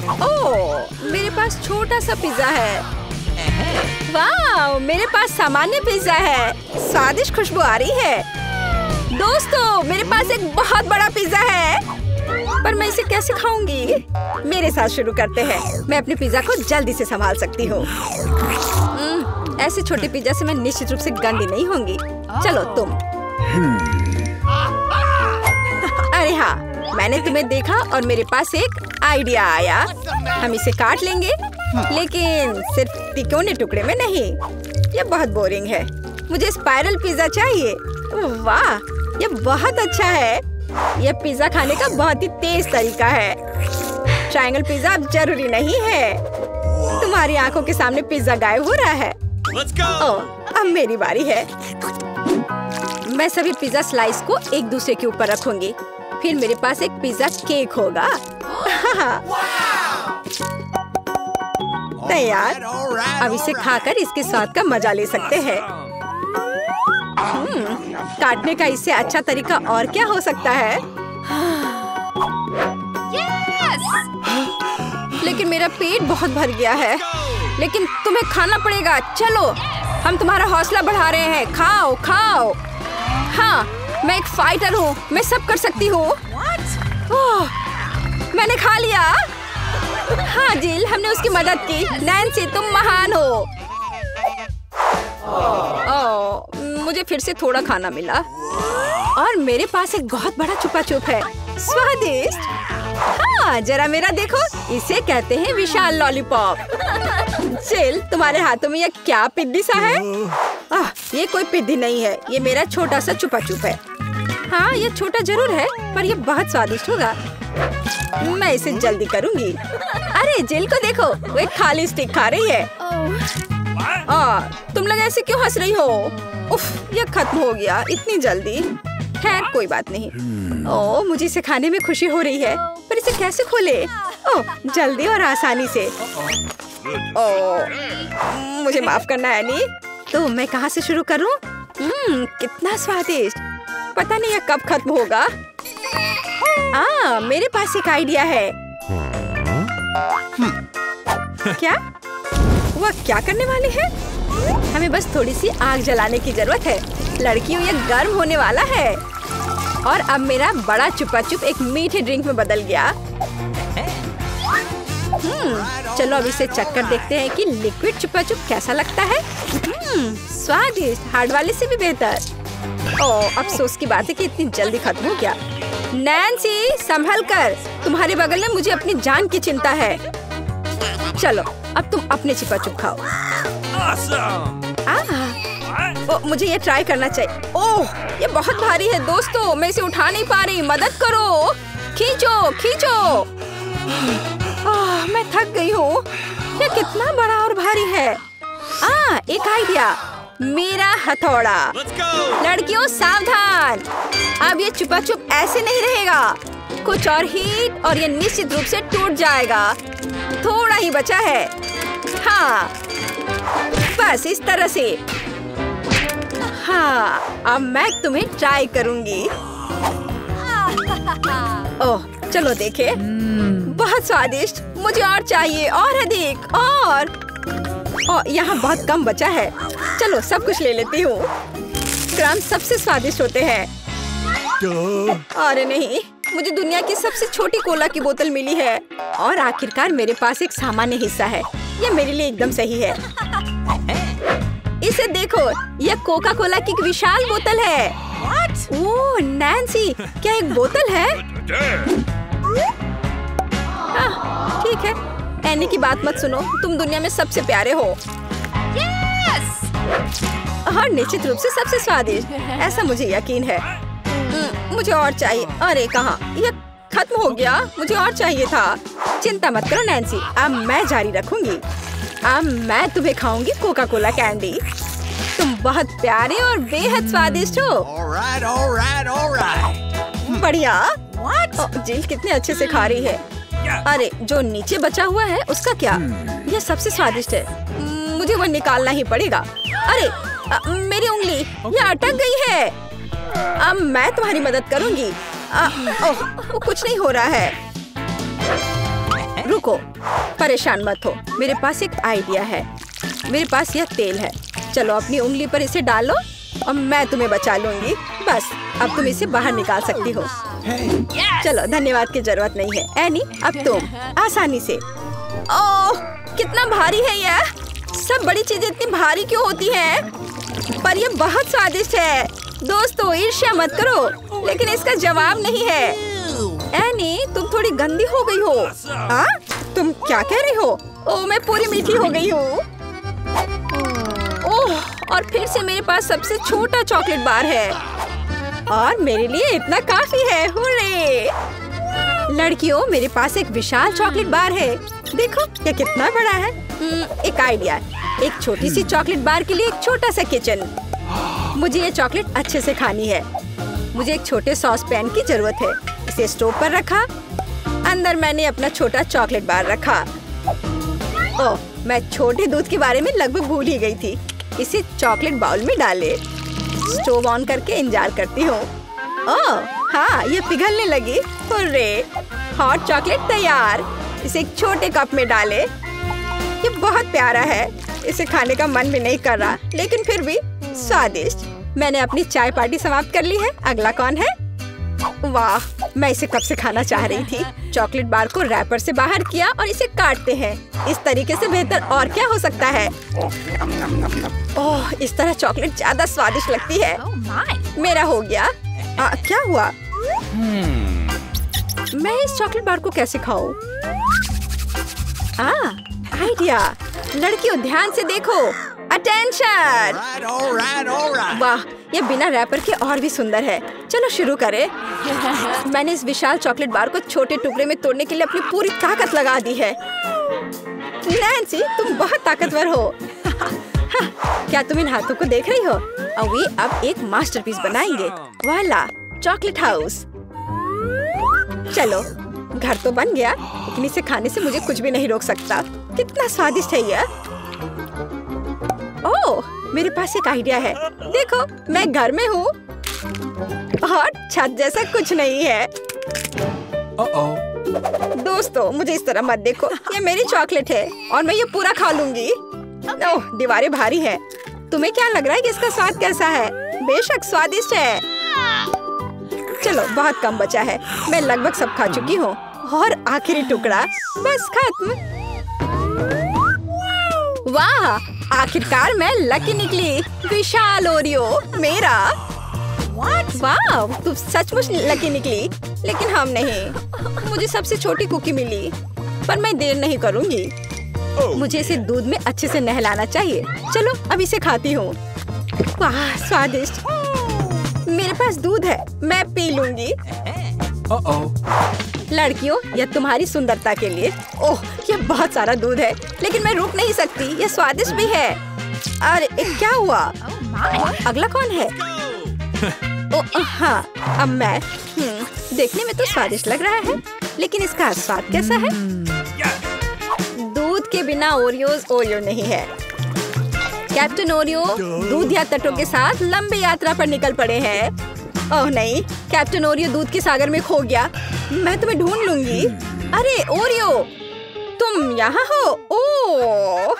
ओह, मेरे पास छोटा सा पिज्जा है। वाह, मेरे पास सामान्य पिज्जा है। स्वादिष्ट खुशबू आ रही है। दोस्तों, मेरे पास एक बहुत बड़ा पिज्जा है, पर मैं इसे कैसे खाऊंगी? मेरे साथ शुरू करते हैं। मैं अपने पिज्जा को जल्दी से संभाल सकती हूँ। ऐसे छोटे पिज्जा से मैं निश्चित रूप से गंदी नहीं होंगी। चलो तुम। अरे हाँ, मैंने तुम्हें देखा और मेरे पास एक आइडिया आया। हम इसे काट लेंगे, लेकिन सिर्फ तिकोने टुकड़े में नहीं। ये बहुत बोरिंग है। मुझे स्पाइरल पिज्जा चाहिए। वाह, ये बहुत अच्छा है। यह पिज्जा खाने का बहुत ही तेज तरीका है। ट्रायंगल पिज्जा अब जरूरी नहीं है। तुम्हारी आंखों के सामने पिज्जा गायब हो रहा है। ओह, अब मेरी बारी है। मैं सभी पिज्जा स्लाइस को एक दूसरे के ऊपर रखूंगी। फिर मेरे पास एक पिज्जा केक होगा। तैयार। अब इसे खाकर इसके स्वाद का मजा ले सकते हैं। काटने का इससे अच्छा तरीका और क्या हो सकता है? लेकिन मेरा पेट बहुत भर गया है। लेकिन तुम्हें खाना पड़ेगा। चलो, हम तुम्हारा हौसला बढ़ा रहे हैं। खाओ खाओ। हाँ, मैं एक फाइटर हूँ। मैं सब कर सकती हूँ। मैंने खा लिया। हाँ जिल, हमने उसकी मदद की। नैन्सी, तुम महान हो। मुझे फिर से थोड़ा खाना मिला और मेरे पास एक बहुत बड़ा छुपा छुप है। स्वादिष्ट। हाँ, जरा मेरा देखो। इसे कहते हैं विशाल लॉलीपॉप। जिल, तुम्हारे हाथों में यह क्या पिद्दी सा है? ये कोई पिद्दी नहीं है। ये मेरा छोटा सा छुपा छुप है। हाँ, ये छोटा जरूर है, पर ये बहुत स्वादिष्ट होगा। मैं इसे जल्दी करूंगी। अरे जिल को देखो, वो एक खाली स्टिक खा रही है। तुम लोग ऐसे क्यों हंस रही हो? उफ, ये खत्म हो गया इतनी जल्दी। खैर कोई बात नहीं। मुझे इसे खाने में खुशी हो रही है, पर इसे कैसे खोले? जल्दी और आसानी से। मुझे माफ करना एनी। तो मैं कहाँ से शुरू करूँ? कितना स्वादिष्ट। पता नहीं यह कब खत्म होगा। मेरे पास एक आइडिया है। क्या? वह क्या करने वाली है? हमें बस थोड़ी सी आग जलाने की जरूरत है। लड़कियों, ये गर्म होने वाला है। और अब मेरा बड़ा छुपा छुप एक मीठे ड्रिंक में बदल गया। चलो अब इसे चक्कर देखते हैं कि लिक्विड छुपा छुप कैसा लगता है। स्वादिष्ट, हार्ड वाले से भी बेहतर। अफसोस की बात है कि इतनी जल्दी खत्म हो गया। नैन्सी, संभल कर। तुम्हारे बगल में मुझे अपनी जान की चिंता है। चलो, अब तुम अपने छुपा छुप खाओ। मुझे ये ट्राई करना चाहिए। ये बहुत भारी है दोस्तों, मैं इसे उठा नहीं पा रही। मदद करो। खींचो खींचो। मैं थक गई हूँ। ये कितना बड़ा और भारी है। एक आइडिया। मेरा हथौड़ा। लड़कियों सावधान, अब ये छुपा छुप ऐसे नहीं रहेगा। कुछ और हीट और ये निश्चित रूप से टूट जाएगा। थोड़ा ही बचा है। हाँ, बस इस तरह से। हाँ, अब मैं तुम्हें ट्राई करूंगी। चलो देखे। बहुत स्वादिष्ट। मुझे और चाहिए, और अधिक। और यहाँ बहुत कम बचा है। चलो सब कुछ ले लेती हूँ। क्रम सबसे स्वादिष्ट होते हैं। अरे नहीं, मुझे दुनिया की सबसे छोटी कोला की बोतल मिली है। और आखिरकार मेरे पास एक सामान्य हिस्सा है। यह मेरे लिए एकदम सही है। इसे देखो, यह कोका कोला की एक विशाल बोतल है। ओह नैन्सी, क्या एक बोतल है? ठीक है, एनी की बात मत सुनो। तुम दुनिया में सबसे प्यारे हो। और निश्चित रूप से सबसे स्वादिष्ट, ऐसा मुझे यकीन है। मुझे और चाहिए। अरे कहाँ, यह खत्म हो गया। मुझे और चाहिए था। चिंता मत करो नैन्सी, अब मैं जारी रखूंगी। अब मैं तुम्हें खाऊंगी कोका कोला कैंडी। तुम बहुत प्यारे और बेहद स्वादिष्ट हो। बढ़िया। जिल कितने अच्छे से खा रही है। अरे जो नीचे बचा हुआ है उसका क्या? यह सबसे स्वादिष्ट है। मुझे वो निकालना ही पड़ेगा। अरे मेरी उंगली, यह अटक गई है। अब मैं तुम्हारी मदद करूंगी। कुछ नहीं हो रहा है। रुको, परेशान मत हो, मेरे पास एक आइडिया है। मेरे पास यह तेल है, चलो अपनी उंगली पर इसे डालो और मैं तुम्हें बचा लूंगी। बस अब तुम इसे बाहर निकाल सकती हो। चलो, धन्यवाद की जरूरत नहीं है। एनी, अब तुम आसानी से। ओह, कितना भारी है यह। सब बड़ी चीजें इतनी भारी क्यों होती हैं? पर यह बहुत स्वादिष्ट है। दोस्तों, ईर्ष्या मत करो, लेकिन इसका जवाब नहीं है। एनी, तुम थोड़ी गंदी हो गई हो। हाँ? तुम क्या कह रही हो? ओह, मैं पूरी मीठी हो गई हूँ। ओह, और फिर से मेरे पास सबसे छोटा चॉकलेट बार है और मेरे लिए इतना काफी है। हुर्रे! लड़कियों, मेरे पास एक विशाल चॉकलेट बार है। देखो ये कितना बड़ा है। एक आइडिया, एक छोटी सी चॉकलेट बार के लिए एक छोटा सा किचन। मुझे ये चॉकलेट अच्छे से खानी है। मुझे एक छोटे सॉस पैन की जरूरत है। इसे स्टोव पर रखा, अंदर मैंने अपना छोटा चॉकलेट बार रखा। ओह, मैं छोटे दूध के बारे में लगभग भूल ही गई थी। इसे चॉकलेट बाउल में डाले, स्टोव ऑन करके इंतजार करती हूँ। ओह हाँ, ये पिघलने लगी। हुर्रे! हॉट चॉकलेट तैयार। इसे एक छोटे कप में डाले। ये बहुत प्यारा है, इसे खाने का मन भी नहीं कर रहा, लेकिन फिर भी स्वादिष्ट। मैंने अपनी चाय पार्टी समाप्त कर ली है। अगला कौन है? वाह, मैं इसे कब से खाना चाह रही थी। चॉकलेट बार को रैपर से बाहर किया और इसे काटते हैं। इस तरीके से बेहतर और क्या हो सकता है? ओह, इस तरह चॉकलेट ज्यादा स्वादिष्ट लगती है। मेरा हो गया। क्या हुआ? मैं इस चॉकलेट बार को कैसे खाऊं? आइडिया। लड़कियों, ध्यान से देखो। अटेंशन! वाह, ये बिना रैपर के और भी सुंदर है। चलो शुरू करें। मैंने इस विशाल चॉकलेट बार को छोटे टुकड़े में तोड़ने के लिए अपनी पूरी ताकत लगा दी है। नैन्सी, तुम बहुत ताकतवर हो। क्या तुम इन हाथों को देख रही हो? वे अब एक मास्टरपीस बनाएंगे। वाला, चॉकलेट हाउस। चलो, घर तो बन गया, लेकिन इसे खाने से मुझे कुछ भी नहीं रोक सकता। कितना स्वादिष्ट है यह। ओह, मेरे पास एक आइडिया है। देखो, मैं घर में हूँ और छत जैसा कुछ नहीं है। दोस्तों, मुझे इस तरह मत देखो। ये मेरी चॉकलेट है और मैं ये पूरा खा लूंगी। ओह, दीवारें भारी है। तुम्हें क्या लग रहा है कि इसका स्वाद कैसा है? बेशक स्वादिष्ट है। चलो, बहुत कम बचा है। मैं लगभग सब खा चुकी हूँ और आखिरी टुकड़ा, बस खत्म। वाह, आखिरकार मैं लकी निकली। विशाल ओरियो मेरा। वाह, तुम सचमुच लकी निकली, लेकिन हम नहीं। मुझे सबसे छोटी कुकी मिली, पर मैं देर नहीं करूँगी। मुझे इसे दूध में अच्छे से नहलाना चाहिए। चलो, अब इसे खाती हूँ। वाह, स्वादिष्ट। मेरे पास दूध है, मैं पी लूंगी। लड़कियों, यह तुम्हारी सुंदरता के लिए। ओह, यह बहुत सारा दूध है, लेकिन मैं रुक नहीं सकती। यह स्वादिष्ट भी है। अरे, क्या हुआ? अगला कौन है? ओह हाँ, अब मैं। देखने में तो स्वादिष्ट लग रहा है, लेकिन इसका स्वाद कैसा है? दूध के बिना ओरियोज ओरियो नहीं है। कैप्टन ओरियो दूध या तटों के साथ लंबी यात्रा पर निकल पड़े हैं। ओह नहीं, कैप्टन ओरियो दूध के सागर में खो गया। मैं तुम्हें ढूंढ लूंगी। अरे ओरियो, तुम यहाँ हो? ओह,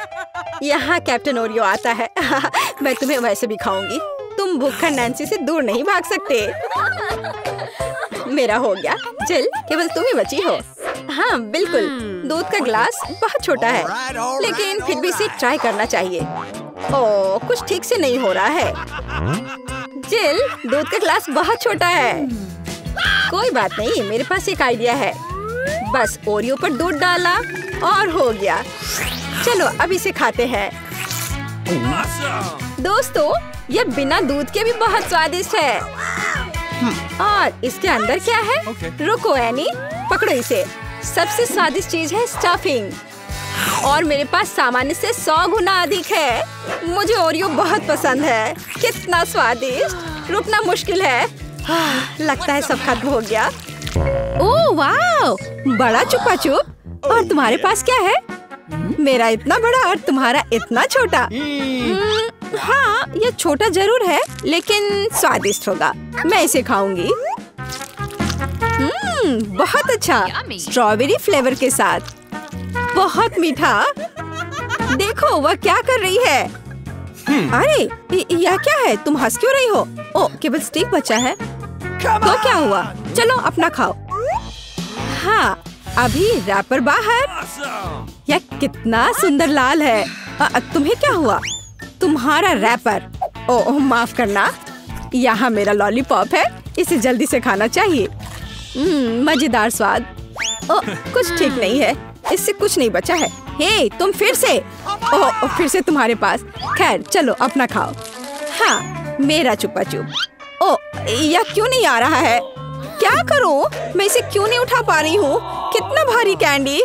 यहाँ कैप्टन ओरियो आता है। मैं तुम्हें वैसे भी खाऊंगी। तुम भूखा नैन्सी से दूर नहीं भाग सकते। मेरा हो गया। जिल, केवल तुम ही बची हो। हाँ बिल्कुल, दूध का ग्लास बहुत छोटा है, लेकिन फिर भी इसे ट्राई करना चाहिए। ओह, कुछ ठीक से नहीं हो रहा है। जिल, दूध का ग्लास बहुत छोटा है। कोई बात नहीं, मेरे पास एक आइडिया है। बस ओरियो पर दूध डाला और हो गया। चलो, अब इसे खाते हैं। दोस्तों, ये बिना दूध के भी बहुत स्वादिष्ट है। और इसके अंदर क्या है? रुको एनी, पकड़ो इसे। सबसे स्वादिष्ट चीज है स्टफिंग, और मेरे पास सामान्य से 100 गुना अधिक है। मुझे ओरियो बहुत पसंद है। कितना स्वादिष्ट, रुकना मुश्किल है। लगता है सब खत्म हो गया। ओह वाह, बड़ा चुपा चुप। और तुम्हारे पास क्या है? मेरा इतना बड़ा और तुम्हारा इतना छोटा। हाँ, ये छोटा जरूर है, लेकिन स्वादिष्ट होगा। मैं इसे खाऊंगी। बहुत अच्छा, स्ट्रॉबेरी फ्लेवर के साथ। बहुत मीठा। देखो वह क्या कर रही है। अरे यह क्या है? तुम हंस क्यों रही हो? ओ केवल स्टिक बचा है। तो क्या हुआ? चलो अपना खाओ। हाँ अभी रैपर बाहर। यह कितना सुंदर लाल है। तुम्हें क्या हुआ? तुम्हारा रैपर। ओह माफ करना, यहाँ मेरा लॉलीपॉप है, इसे जल्दी से खाना चाहिए। मजेदार स्वाद। कुछ ठीक नहीं है, इससे कुछ नहीं बचा है। हे तुम फिर से। ओह फिर से तुम्हारे पास। खैर चलो अपना खाओ। हाँ मेरा चुप्पा चुप। ओह यह क्यों नहीं आ रहा है? क्या करूं? मैं इसे क्यों नहीं उठा पा रही हूँ? कितना भारी कैंडी।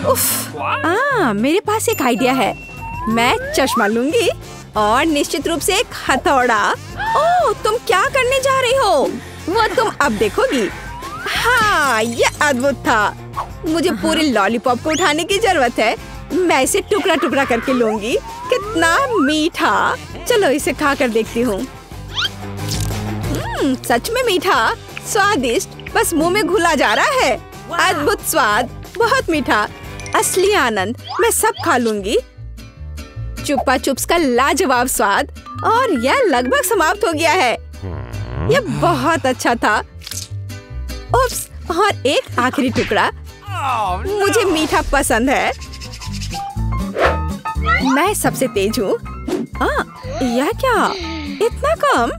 उफ, मेरे पास एक आइडिया है। मैं चश्मा लूंगी और निश्चित रूप से एक हथौड़ा। ओह तुम क्या करने जा रही हो? वो तुम अब देखोगी। हाँ ये अद्भुत था। मुझे पूरे लॉलीपॉप को उठाने की जरूरत है। मैं इसे टुकड़ा टुकड़ा करके लूंगी। कितना मीठा। चलो इसे खा कर देखती हूँ। सच में मीठा, स्वादिष्ट, बस मुंह में घुला जा रहा है। अद्भुत स्वाद, बहुत मीठा, असली आनंद। मैं सब खा लूंगी। चुप्पा चुप्स का लाजवाब स्वाद। और यह लगभग समाप्त हो गया है। यह बहुत अच्छा था। उप्स, और एक आखिरी टुकड़ा। मुझे मीठा पसंद है। मैं सबसे तेज हूँ। यह क्या? इतना कम?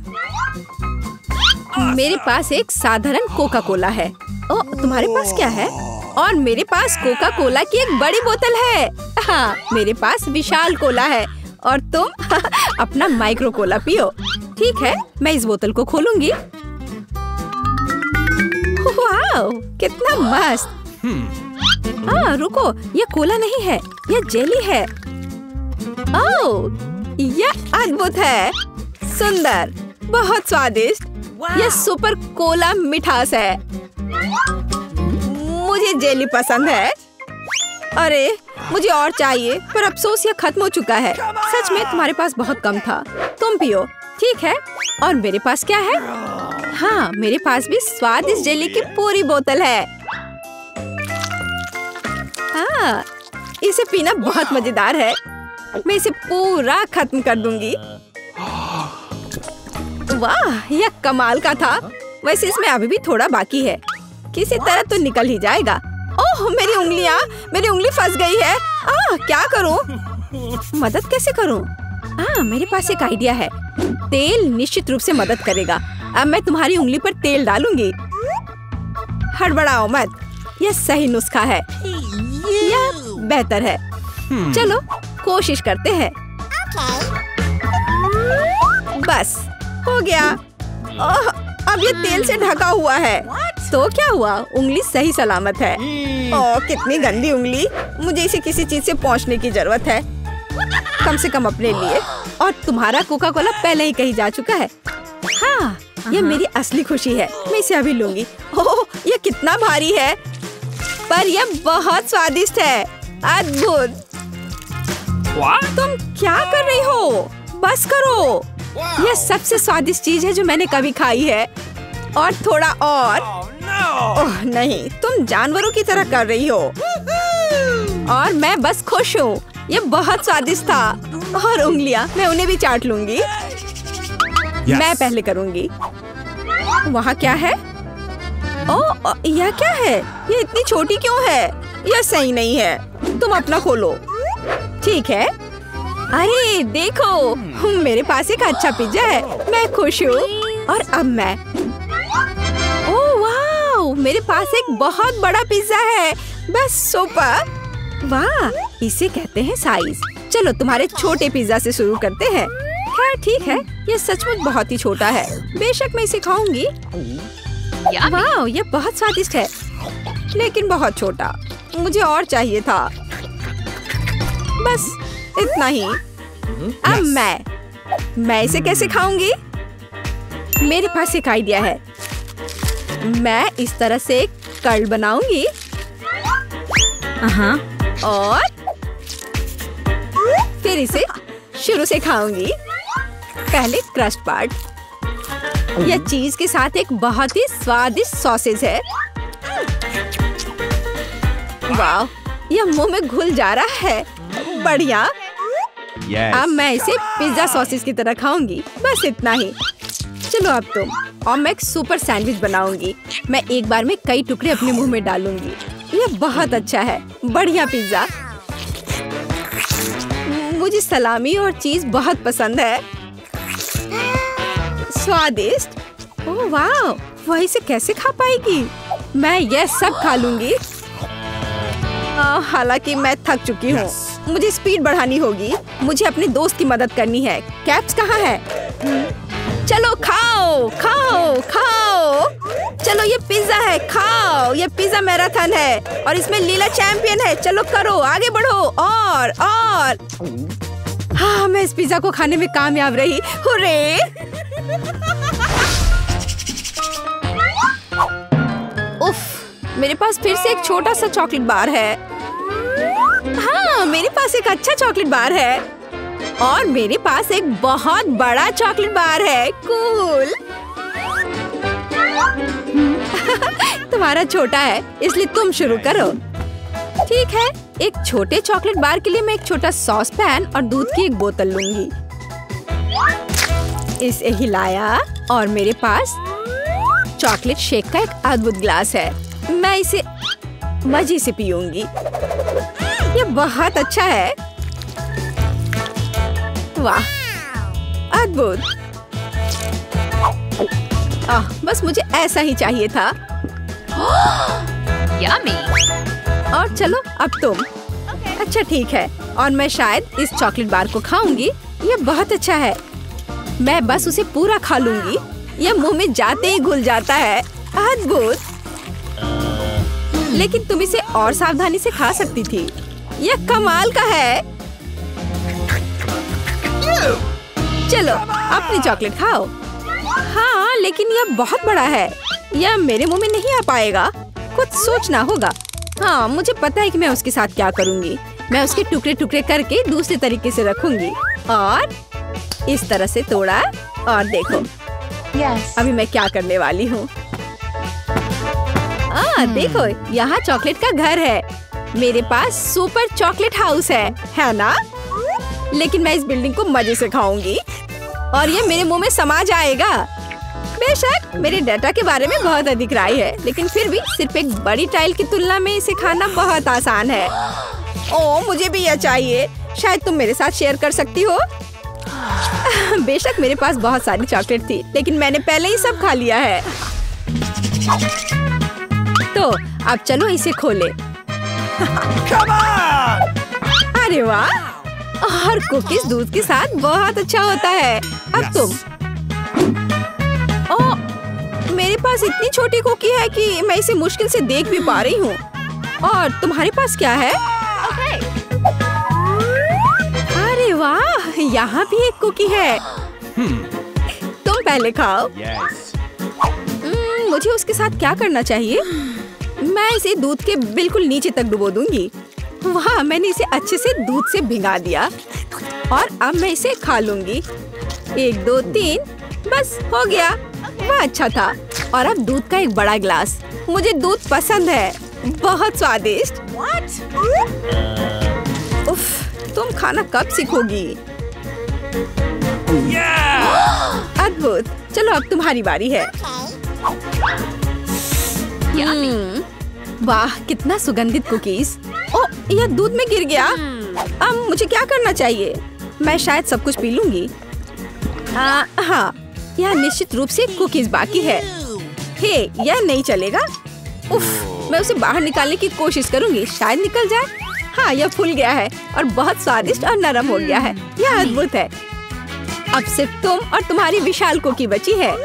मेरे पास एक साधारण कोका कोला है। तुम्हारे पास क्या है? और मेरे पास कोका कोला की एक बड़ी बोतल है। हाँ मेरे पास विशाल कोला है। और तुम अपना माइक्रो कोला पियो। ठीक है मैं इस बोतल को खोलूंगी। वाह कितना मस्त। रुको, यह कोला नहीं है, यह जेली है। ओह यह अद्भुत है, सुंदर, बहुत स्वादिष्ट। यह सुपर कोला मिठास है। मुझे जेली पसंद है। अरे मुझे और चाहिए, पर अफसोस यह खत्म हो चुका है। सच में तुम्हारे पास बहुत कम था। तुम पियो। ठीक है, और मेरे पास क्या है? हाँ मेरे पास भी स्वादिष्ट जेली की पूरी बोतल है। हाँ इसे पीना बहुत मजेदार है। मैं इसे पूरा खत्म कर दूंगी। वाह यह कमाल का था। वैसे इसमें अभी भी थोड़ा बाकी है। किसी तरह तो निकल ही जाएगा। ओह मेरी उंगली फंस गई है। क्या करूं? मदद कैसे करूं? मेरे पास एक आइडिया है। तेल निश्चित रूप से मदद करेगा। अब मैं तुम्हारी उंगली पर तेल डालूंगी। हड़बड़ाओ मत, यह सही नुस्खा है। यह बेहतर है। चलो कोशिश करते हैं। बस हो गया। अब ये तेल से ढका हुआ है। तो क्या हुआ? उंगली सही सलामत है। कितनी गंदी उंगली। मुझे इसे किसी चीज से पोंछने की जरूरत है, कम से कम अपने लिए। और तुम्हारा कोका कोला पहले ही कहीं जा चुका है। हाँ ये मेरी असली खुशी है। मैं इसे अभी लूंगी। ओह ये कितना भारी है, पर यह बहुत स्वादिष्ट है। अद्भुत। तुम क्या कर रही हो? बस करो। यह सबसे स्वादिष्ट चीज है जो मैंने कभी खाई है। और थोड़ा और। ओह नहीं, तुम जानवरों की तरह कर रही हो। और मैं बस खुश हूँ। यह बहुत स्वादिष्ट था। और उंगलियां, मैं उन्हें भी चाट लूंगी। मैं पहले करूंगी। वहाँ क्या है? ओह यह क्या है? यह इतनी छोटी क्यों है? यह सही नहीं है। तुम अपना खोलो। ठीक है। अरे देखो, मेरे पास एक अच्छा पिज्जा है। मैं खुश हूँ। और अब मैं, ओह वाह, मेरे पास एक बहुत बड़ा पिज्जा है। बस सुपर। वाह, इसे कहते हैं साइज। चलो तुम्हारे छोटे पिज्जा से शुरू करते हैं। खैर ठीक है, ये सचमुच बहुत ही छोटा है। बेशक मैं इसे खाऊंगी। वाह, ये बहुत स्वादिष्ट है, लेकिन बहुत छोटा। मुझे और चाहिए था। बस इतना ही। अब मैं इसे कैसे खाऊंगी? मेरे पास एक आइडिया है। मैं इस तरह से एक कर्ल बनाऊंगी। और फिर इसे शुरू से खाऊंगी। पहले क्रस्ट पार्ट। यह चीज के साथ एक बहुत ही स्वादिष्ट सॉसेज है। वाह, यह मुंह में घुल जा रहा है। बढ़िया। अब मैं इसे पिज्जा सॉसेस की तरह खाऊंगी, बस इतना ही। चलो अब तुम। और मैं एक सुपर सैंडविच बनाऊंगी। मैं एक बार में कई टुकड़े अपने मुंह में डालूंगी। यह बहुत अच्छा है। बढ़िया पिज्जा। मुझे सलामी और चीज बहुत पसंद है। स्वादिष्ट। ओह वाह, वह इसे कैसे खा पाएगी? मैं यह सब खा लूंगी। हालांकि मैं थक चुकी हूँ। मुझे स्पीड बढ़ानी होगी। मुझे अपने दोस्त की मदद करनी है। कैप्स कहाँ है? चलो खाओ खाओ खाओ। चलो ये पिज्जा है, खाओ। ये पिज्जा मैराथन है और इसमें लीला चैंपियन है। चलो करो, आगे बढ़ो। और हाँ, मैं इस पिज्जा को खाने में कामयाब रही। हुर्रे! उफ, मेरे पास फिर से एक छोटा सा चॉकलेट बार है। हाँ, मेरे पास एक अच्छा चॉकलेट बार है और मेरे पास एक बहुत बड़ा चॉकलेट बार है। कूल। तुम्हारा छोटा है, इसलिए तुम शुरू करो। ठीक है, एक छोटे चॉकलेट बार के लिए मैं एक छोटा सॉस पैन और दूध की एक बोतल लूंगी। इसे हिलाया और मेरे पास चॉकलेट शेक का एक अद्भुत ग्लास है। मैं इसे मजे से पीऊंगी। ये बहुत अच्छा है। वाह, अद्भुत। बस मुझे ऐसा ही चाहिए था। यम्मी। और चलो अब तुम। अच्छा ठीक है, और मैं शायद इस चॉकलेट बार को खाऊंगी। ये बहुत अच्छा है। मैं बस उसे पूरा खा लूंगी। यह मुंह में जाते ही घुल जाता है। अद्भुत। लेकिन तुम इसे और सावधानी से खा सकती थी। यह कमाल का है। चलो अपनी चॉकलेट खाओ। हाँ, लेकिन यह बहुत बड़ा है। यह मेरे मुंह में नहीं आ पाएगा। कुछ सोचना होगा। हाँ, मुझे पता है कि मैं उसके साथ क्या करूँगी। मैं उसके टुकड़े टुकड़े करके दूसरे तरीके से रखूंगी और इस तरह से तोड़ा। और देखो अभी मैं क्या करने वाली हूँ। देखो, यहाँ चॉकलेट का घर है। मेरे पास सुपर चॉकलेट हाउस है ना? लेकिन मैं इस बिल्डिंग को मजे से खाऊंगी और ये मेरे मुंह में समा जाएगा। बेशक मेरे डाटा के बारे में बहुत अधिक राय है, लेकिन फिर भी सिर्फ एक बड़ी टाइल की तुलना में इसे खाना बहुत आसान है। ओह, मुझे भी यह चाहिए। शायद तुम मेरे साथ शेयर कर सकती हो। बेशक मेरे पास बहुत सारी चॉकलेट थी, लेकिन मैंने पहले ही सब खा लिया है। तो अब चलो इसे खोले। अरे वाह, और कुकीज दूध के साथ बहुत अच्छा होता है। अब तुम। ओह, मेरे पास इतनी छोटी कुकी है कि मैं इसे मुश्किल से देख भी पा रही हूँ। और तुम्हारे पास क्या है? अरे वाह, यहाँ भी एक कुकी है। तुम पहले खाओ। मुझे उसके साथ क्या करना चाहिए? मैं इसे दूध के बिल्कुल नीचे तक डुबो दूंगी। वाह, मैंने इसे अच्छे से दूध से भिगा दिया और अब मैं इसे खा लूंगी। 1 2 3, बस हो गया। वह अच्छा था। और अब दूध का एक बड़ा ग्लास। मुझे दूध पसंद है। बहुत स्वादिष्ट। उफ, तुम खाना कब सीखोगी? अद्भुत। चलो अब तुम्हारी बारी है। वाह, कितना सुगंधित कुकीज। ओह, यह दूध में गिर गया। अब मुझे क्या करना चाहिए? मैं शायद सब कुछ पी लूंगी। हाँ, यह निश्चित रूप से कुकीज बाकी है। हे, यह नहीं चलेगा। उफ, मैं उसे बाहर निकालने की कोशिश करूंगी। शायद निकल जाए। हाँ, यह फूल गया है और बहुत स्वादिष्ट और नरम हो गया है। यह अद्भुत है। अब सिर्फ तुम और तुम्हारी विशाल कुकी बची है।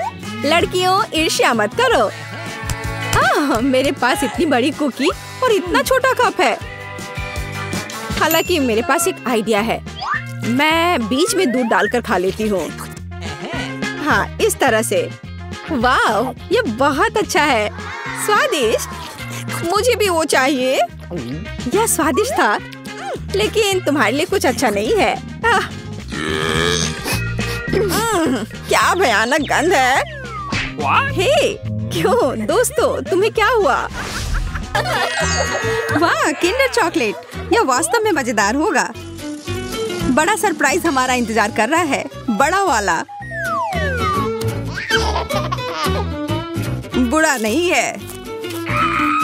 लड़कियों, ईर्ष्या मत करो। मेरे पास इतनी बड़ी कुकी और इतना छोटा कप है। हालांकि मेरे पास एक आइडिया है। मैं बीच में दूध डालकर खा लेती हूँ। हाँ, इस तरह से। वाह, ये बहुत अच्छा है। स्वादिष्ट। मुझे भी वो चाहिए। यह स्वादिष्ट था, लेकिन तुम्हारे लिए कुछ अच्छा नहीं है। क्या भयानक गंध है। हे, क्यों दोस्तों, तुम्हें क्या हुआ? वाह, किंडर चॉकलेट, यह वास्तव में मजेदार होगा। बड़ा सरप्राइज हमारा इंतजार कर रहा है, बड़ा वाला। बुरा नहीं है।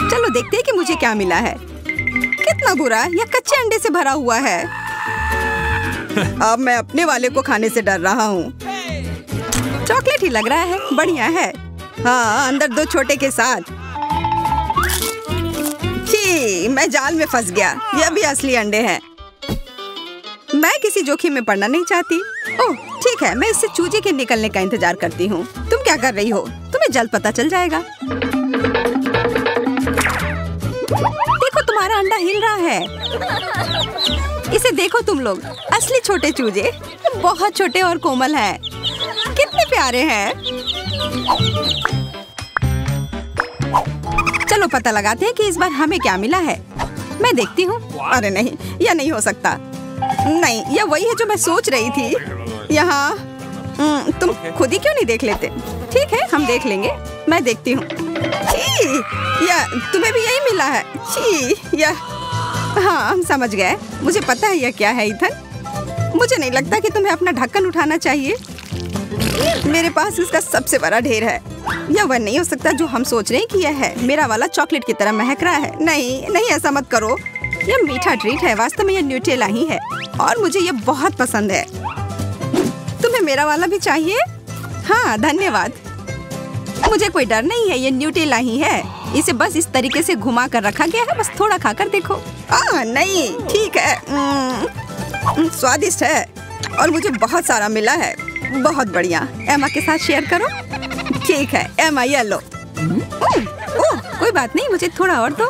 चलो देखते हैं कि मुझे क्या मिला है। कितना बुरा, यह कच्चे अंडे से भरा हुआ है। अब मैं अपने वाले को खाने से डर रहा हूँ। चॉकलेट ही लग रहा है, बढ़िया है। हाँ, अंदर 2 छोटे के साथ। छी, मैं जाल में फंस गया। यह भी असली अंडे हैं। मैं किसी जोखिम में पड़ना नहीं चाहती। ओह ठीक है, मैं इससे चूजे के निकलने का इंतजार करती हूँ। तुम क्या कर रही हो? तुम्हें जल्द पता चल जाएगा। देखो, तुम्हारा अंडा हिल रहा है। इसे देखो तुम लोग, असली छोटे चूजे, बहुत छोटे और कोमल हैं। कितने प्यारे हैं। चलो पता लगाते हैं कि इस बार हमें क्या मिला है। मैं देखती हूँ। अरे नहीं, यह नहीं हो सकता। नहीं, यह वही है जो मैं सोच रही थी। यहाँ तुम खुद ही क्यों नहीं देख लेते? ठीक है, हम देख लेंगे। मैं देखती हूँ। या तुम्हें भी यही मिला है? हाँ, हम समझ गए। मुझे पता है यह क्या है ईथन। मुझे नहीं लगता कि तुम्हें अपना ढक्कन उठाना चाहिए। मेरे पास इसका सबसे बड़ा ढेर है। यह वह नहीं हो सकता जो हम सोच रहे हैं कि यह है। मेरा वाला चॉकलेट की तरह महक रहा है। नहीं नहीं, ऐसा मत करो। यह मीठा ट्रीट है। वास्तव में यह न्यूटेला ही है और मुझे यह बहुत पसंद है। तुम्हें मेरा वाला भी चाहिए? हाँ, धन्यवाद। मुझे कोई डर नहीं है, ये न्यूटेला ही है। इसे बस इस तरीके से घुमा कर रखा गया है। बस थोड़ा खाकर देखो। नहीं, ठीक है। स्वादिष्ट है और मुझे बहुत सारा मिला है। बहुत बढ़िया। एमा के साथ शेयर करो। ठीक है एमा, ये लो। ओह, कोई बात नहीं, मुझे थोड़ा और दो।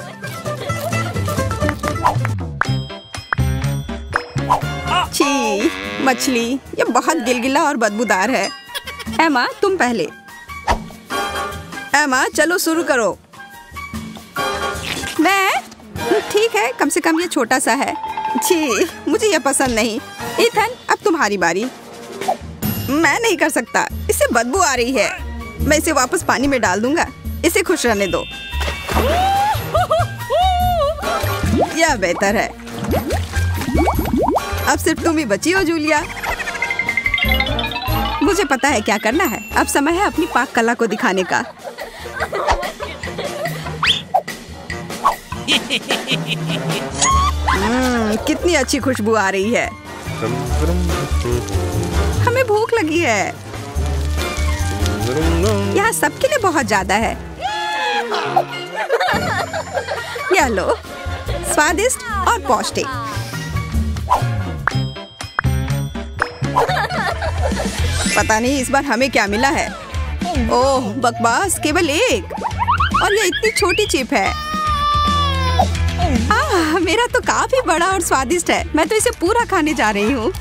छी, मछली, ये बहुत गिलगिला और बदबूदार है। एमा, तुम पहले। एमा, चलो शुरू करो। मैं? ठीक है, कम से कम ये छोटा सा है। छी, मुझे ये पसंद नहीं। ईथन, अब तुम्हारी बारी। मैं नहीं कर सकता, इससे बदबू आ रही है। मैं इसे वापस पानी में डाल दूंगा। इसे खुश रहने दो। यह बेहतर है। अब सिर्फ तुम ही बची हो जूलिया। मुझे पता है क्या करना है। अब समय है अपनी पाक कला को दिखाने का। कितनी अच्छी खुशबू आ रही है। हमें भूख लगी है। यहाँ सबके लिए बहुत ज्यादा है। यह लो, स्वादिष्ट और पौष्टिक। पता नहीं इस बार हमें क्या मिला है। ओह बकवास, केवल एक, और ये इतनी छोटी चिप है। मेरा तो काफी बड़ा और स्वादिष्ट है। मैं तो इसे पूरा खाने जा रही हूँ।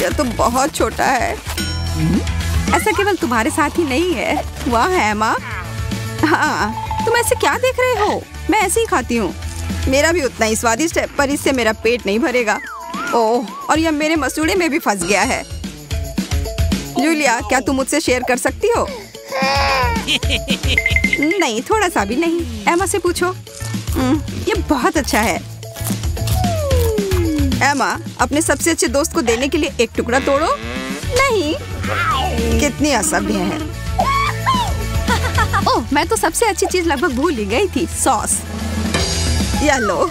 यह तो बहुत छोटा है। ऐसा केवल तुम्हारे साथ ही नहीं है। वाह एमा। हाँ, तुम ऐसे क्या देख रहे हो? मैं ऐसे ही खाती हूँ। मेरा भी उतना ही स्वादिष्ट है, पर इससे मेरा पेट नहीं भरेगा। ओह, और यह मेरे मसूड़े में भी फंस गया है। जूलिया, क्या तुम मुझसे शेयर कर सकती हो? नहीं, थोड़ा सा भी नहीं। एमा से पूछो। ये बहुत अच्छा है। एमा, अपने सबसे अच्छे दोस्त को देने के लिए एक टुकड़ा तोड़ो। नहीं, कितनी असभ्य है। ओह, मैं तो सबसे अच्छी चीज लगभग भूल ही गई थी, सॉस। यह लो।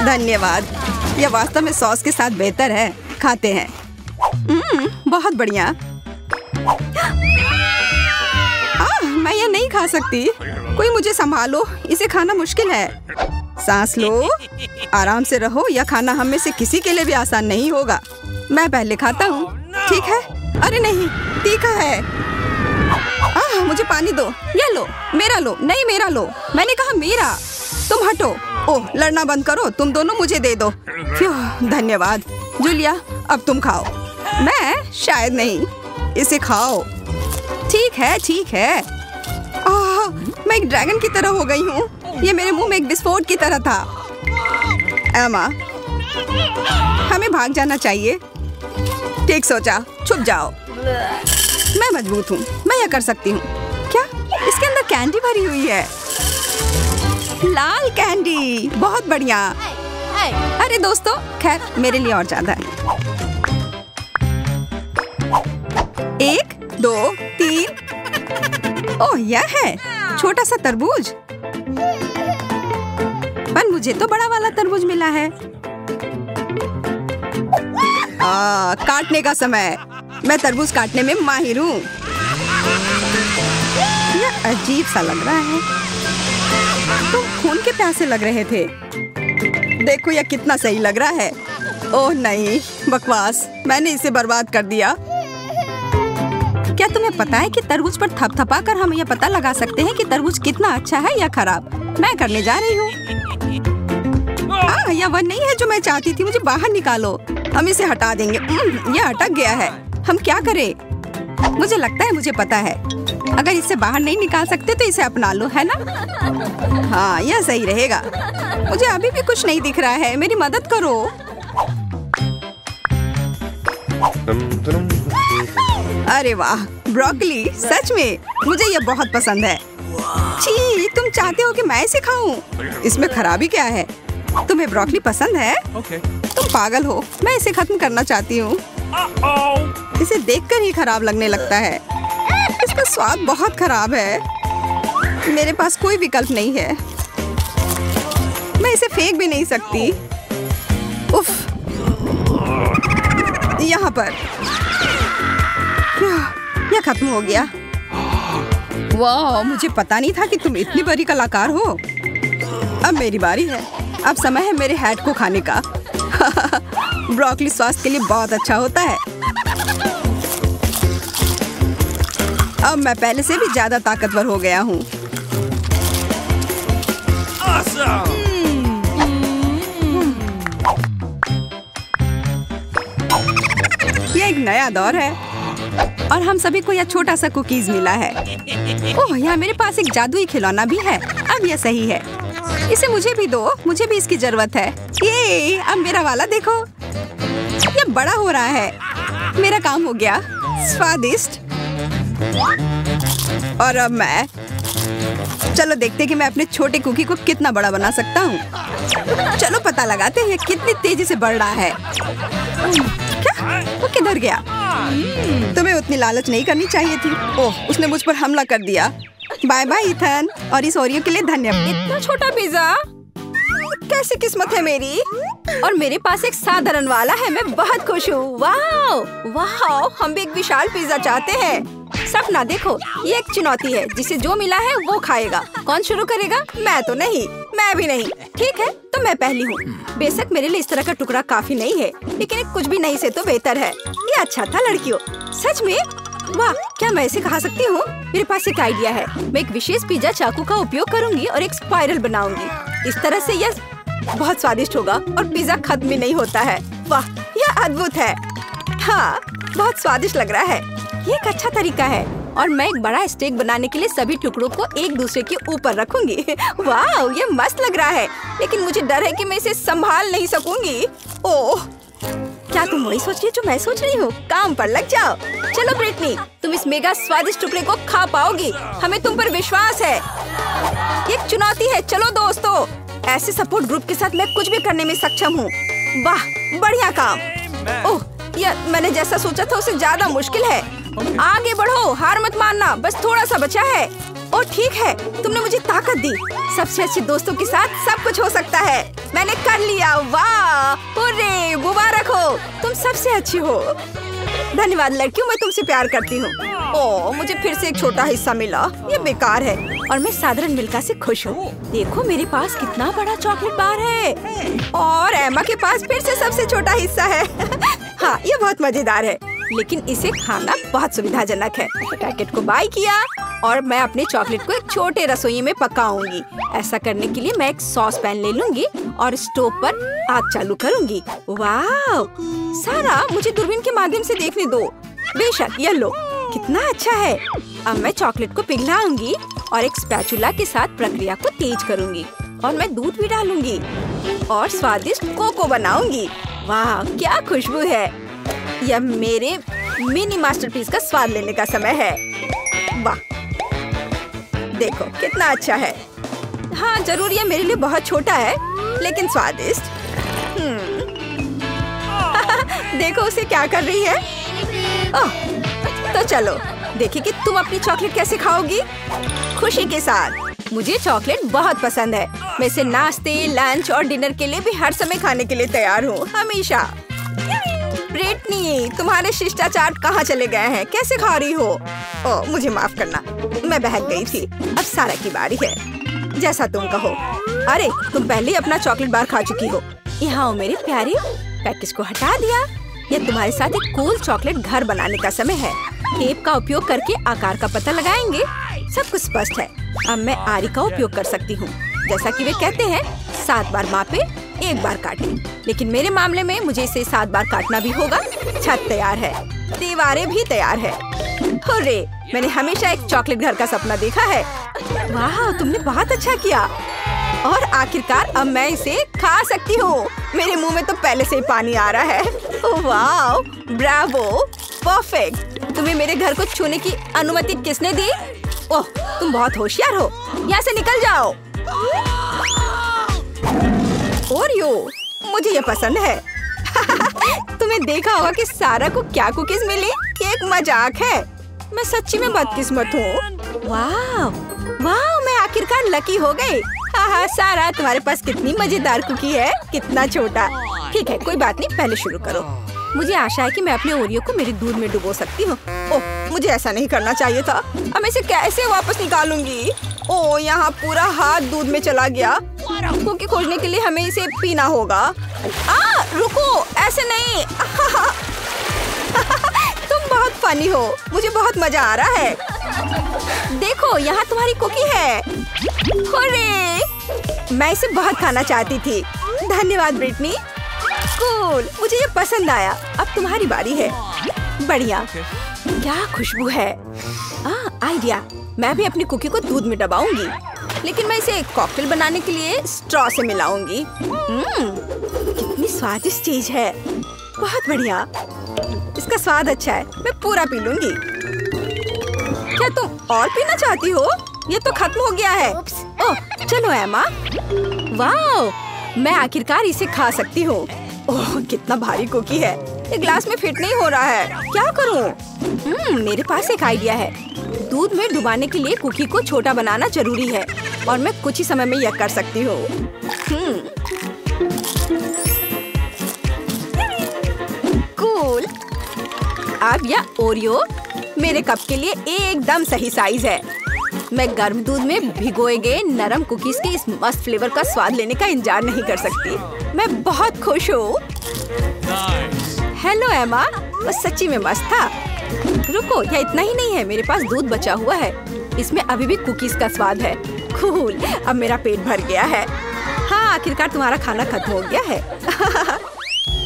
धन्यवाद। यह वास्तव में सॉस के साथ बेहतर है। खाते हैं। बहुत बढ़िया। मैं यह नहीं खा सकती। कोई मुझे संभालो, इसे खाना मुश्किल है। सांस लो, आराम से रहो। यह खाना हम में से किसी के लिए भी आसान नहीं होगा। मैं पहले खाता हूँ, ठीक है? अरे नहीं, तीखा है। मुझे पानी दो। यह लो, मेरा लो। नहीं, मेरा लो। मैंने कहा मेरा। तुम हटो। ओह, लड़ना बंद करो। तुम दोनों मुझे दे दो। धन्यवाद। जूलिया, अब तुम खाओ। मैं? शायद नहीं। इसे खाओ। ठीक है, ठीक है। मैं एक ड्रैगन की तरह हो गई हूँ। ये मेरे मुंह में एक विस्फोट की तरह था। एमा, हमें भाग जाना चाहिए। ठीक सोचा, छुप जाओ। मैं मजबूत हूँ, मैं यह कर सकती हूँ। क्या? इसके अंदर कैंडी भरी हुई है। लाल कैंडी, बहुत बढ़िया। अरे दोस्तों, खैर मेरे लिए और ज्यादा है। 1, 2, 3। ओह, यह है छोटा सा तरबूज। पर मुझे तो बड़ा वाला तरबूज मिला है। काटने का समय। मैं तरबूज काटने में माहिर हूँ। यह अजीब सा लग रहा है। तुम खून के प्यासे लग रहे थे। देखो यह कितना सही लग रहा है। ओह नहीं, बकवास, मैंने इसे बर्बाद कर दिया। क्या तुम्हें पता है कि तरबूज पर थपथपा कर हम यह पता लगा सकते हैं कि तरबूज कितना अच्छा है या खराब? मैं करने जा रही हूँ। यह वह नहीं है जो मैं चाहती थी। मुझे बाहर निकालो। हम इसे हटा देंगे। यह अटक गया है। हम क्या करें? मुझे लगता है मुझे पता है। अगर इसे बाहर नहीं निकाल सकते तो इसे अपना लो, है ना? हाँ, यह सही रहेगा। मुझे अभी भी कुछ नहीं दिख रहा है। मेरी मदद करो। अरे वाह, ब्रोकली, सच में मुझे यह बहुत पसंद है। छी, तुम चाहते हो कि मैं इसे खाऊं? इसमें खराबी क्या है? तुम्हें ब्रोकली पसंद है? तुम पागल हो। मैं इसे खत्म करना चाहती हूँ। इसे देखकर ही खराब लगने लगता है। इसका स्वाद बहुत खराब है। मेरे पास कोई विकल्प नहीं है। मैं इसे फेंक भी नहीं सकती। उफ, यहाँ पर यह खत्म हो गया। वाह, मुझे पता नहीं था कि तुम इतनी बड़ी कलाकार हो। अब मेरी बारी है। अब समय है मेरे हैट को खाने का। ब्रोकली स्वास्थ्य के लिए बहुत अच्छा होता है। अब मैं पहले से भी ज्यादा ताकतवर हो गया हूँ। यह एक नया दौर है और हम सभी को यह छोटा सा कुकीज मिला है। ओह, यहाँ मेरे पास एक जादुई खिलौना भी है। अब यह सही है। इसे मुझे भी दो। मुझे भी इसकी जरूरत है। ये अब मेरा वाला देखो, यह बड़ा हो रहा है। मेरा काम हो गया। स्वादिष्ट। और अब मैं, चलो देखते कि मैं अपने छोटे कुकी को कितना बड़ा बना सकता हूँ। चलो पता लगाते हैं कितनी तेजी से बढ़ रहा है। क्या? वो किधर गया? तुम्हें उतनी लालच नहीं करनी चाहिए थी। ओह, उसने मुझ पर हमला कर दिया। बाय बाय इथन, और इस ओरियो के लिए धन्यवाद। इतना छोटा पिज्जा, कैसी किस्मत है मेरी। और मेरे पास एक साधारण वाला है। मैं बहुत खुश हूँ। वाह वाह, हम भी एक विशाल पिज्जा चाहते हैं। सपना देखो, ये एक चुनौती है। जिसे जो मिला है वो खाएगा। कौन शुरू करेगा? मैं तो नहीं। मैं भी नहीं। ठीक है, तो मैं पहली हूँ। बेशक मेरे लिए इस तरह का टुकड़ा काफी नहीं है, लेकिन कुछ भी नहीं से तो बेहतर है। ये अच्छा था लड़कियों। सच में? वाह, क्या मैं इसे खा सकती हूँ? मेरे पास एक आइडिया है। मैं एक विशेष पिज्जा चाकू का उपयोग करूंगी और एक स्पाइरल बनाऊंगी। इस तरह से यह बहुत स्वादिष्ट होगा और पिज्जा खत्म भी नहीं होता है। वाह, यह अद्भुत है। हाँ, बहुत स्वादिष्ट लग रहा है। ये एक अच्छा तरीका है। और मैं एक बड़ा स्टेक बनाने के लिए सभी टुकड़ों को एक दूसरे के ऊपर रखूंगी। वाह, ये मस्त लग रहा है, लेकिन मुझे डर है कि मैं इसे संभाल नहीं सकूंगी। ओह, क्या तुम वही सोच रही हो जो मैं सोच रही हूँ? काम पर लग जाओ। चलो ब्रिटनी, तुम इस मेगा स्वादिष्ट टुकड़े को खा पाओगी। हमें तुम पर विश्वास है। ये एक चुनौती है। चलो दोस्तों, ऐसे सपोर्ट ग्रुप के साथ मैं कुछ भी करने में सक्षम हूँ। वाह, बढ़िया काम। ओह, यह मैंने जैसा सोचा था उससे ज्यादा मुश्किल है। आगे बढ़ो, हार मत मानना, बस थोड़ा सा बचा है। ओह ठीक है, तुमने मुझे ताकत दी। सबसे अच्छे दोस्तों के साथ सब कुछ हो सकता है। मैंने कर लिया। वाह, हुर्रे, मुबारक हो, तुम सबसे अच्छी हो। धन्यवाद लड़कियों, मैं तुमसे प्यार करती हूँ। ओह, मुझे फिर से एक छोटा हिस्सा मिला। ये बेकार है और मैं साधारण मिल्का से खुश हूँ। देखो मेरे पास कितना बड़ा चॉकलेट बार है और एमा के पास फिर से सबसे छोटा हिस्सा है। हाँ, ये बहुत मजेदार है, लेकिन इसे खाना बहुत सुविधाजनक है। पैकेट को बाय किया और मैं अपने चॉकलेट को एक छोटे रसोई में पकाऊंगी। ऐसा करने के लिए मैं एक सॉस पैन ले लूंगी और स्टोव पर आग चालू करूंगी। वाह, सारा मुझे दूरबीन के माध्यम से देखने दो। बेशक, ये लो, कितना अच्छा है। अब मैं चॉकलेट को पिघलाऊंगी और एक स्पैचुला के साथ प्रक्रिया को तेज करूंगी और मैं दूध भी डालूंगी और स्वादिष्ट कोको बनाऊंगी। वाह, क्या खुशबू है। यह मेरे मिनी मास्टरपीस का स्वाद लेने का समय है। वाह, देखो कितना अच्छा है। हाँ जरूर, ये मेरे लिए बहुत छोटा है लेकिन स्वादिष्ट। देखो उसे क्या कर रही है। ओह, तो चलो देखिए कि तुम अपनी चॉकलेट कैसे खाओगी। खुशी के साथ। मुझे चॉकलेट बहुत पसंद है। मैं इसे नाश्ते, लंच और डिनर के लिए भी हर समय खाने के लिए तैयार हूँ, हमेशा। ब्रिटनी, तुम्हारे शिष्टाचार कहाँ चले गए हैं? कैसे खा रही हो? ओह, मुझे माफ करना, मैं बहक गई थी। अब सारा की बारी है, जैसा तुम कहो। अरे तुम पहले ही अपना चॉकलेट बार खा चुकी हो। यहाँ हो मेरे प्यारे, पैकेज को हटा दिया। यह तुम्हारे साथ एक कूल चॉकलेट घर बनाने का समय है। टेप का उपयोग करके आकार का पता लगाएंगे। सब कुछ स्पष्ट है। अब मैं आरी का उपयोग कर सकती हूँ। जैसा कि वे कहते हैं, 7 बार मापे, 1 बार काटे। लेकिन मेरे मामले में मुझे इसे 7 बार काटना भी होगा। छत तैयार है, दीवारें भी तैयार है। हुर्रे, मैंने हमेशा एक चॉकलेट घर का सपना देखा है। वाह, तुमने बहुत अच्छा किया। और आखिरकार अब मैं इसे खा सकती हूँ। मेरे मुंह में तो पहले से ही पानी आ रहा है। ओह वाह, ब्रावो, परफेक्ट। तुम्हें मेरे घर को छूने की अनुमति किसने दी? ओह, तुम बहुत होशियार हो। यहाँ से निकल जाओ। ओरियो, मुझे ये पसंद है। तुम्हें देखा होगा कि सारा को क्या कुकीज मिली? ये एक मजाक है। मैं सच्ची में बदकिस्मत हूँ। वाह वाह, मैं आखिरकार लकी हो गई। हाँ सारा, तुम्हारे पास कितनी मजेदार कुकी है। कितना छोटा। ठीक है, कोई बात नहीं, पहले शुरू करो। मुझे आशा है कि मैं अपने ओरियो को मेरे दूध में डुबो सकती हूँ। ओह, मुझे ऐसा नहीं करना चाहिए था। अब मैं इसे कैसे वापस निकालूंगी? ओह, यहाँ पूरा हाथ दूध में चला गया। कुकी खोजने के लिए हमें इसे पीना होगा। रुको, ऐसे नहीं। तुम बहुत फनी हो। मुझे बहुत मजा आ रहा है। देखो, यहाँ तुम्हारी कुकी है। हुर्रे! मैं इसे बहुत खाना चाहती थी। धन्यवाद ब्रिटनी। कूल, मुझे ये पसंद आया। अब तुम्हारी बारी है। बढ़िया, क्या खुशबू है। आइडिया, मैं भी अपनी कुकी को दूध में डबाऊंगी, लेकिन मैं इसे कॉकटेल बनाने के लिए स्ट्रॉ से मिलाऊंगी। कितनी स्वादिष्ट चीज है। बहुत बढ़िया, इसका स्वाद अच्छा है। मैं पूरा पी लूंगी। क्या तुम और पीना चाहती हो? ये तो खत्म हो गया है। ओह, चलो एमा। वाह, मैं आखिरकार इसे खा सकती हूँ। ओह, कितना भारी कुकी है। ये ग्लास में फिट नहीं हो रहा है। क्या करूँ? मेरे पास एक आइडिया है। दूध में डुबाने के लिए कुकी को छोटा बनाना जरूरी है, और मैं कुछ ही समय में यह कर सकती हूँ। कूल। अब यह ओरियो मेरे कप के लिए एकदम सही साइज है। मैं गर्म दूध में भिगोए गए नरम कुकीज के इस मस्त फ्लेवर का स्वाद लेने का इंतजार नहीं कर सकती। मैं बहुत खुश हूँ। हेलो एमा, बस सच्ची में मस्त था। रुको, यह इतना ही नहीं है। मेरे पास दूध बचा हुआ है। इसमें अभी भी कुकीज का स्वाद है। कूल, अब मेरा पेट भर गया है। हाँ, आखिरकार तुम्हारा खाना खत्म हो गया है।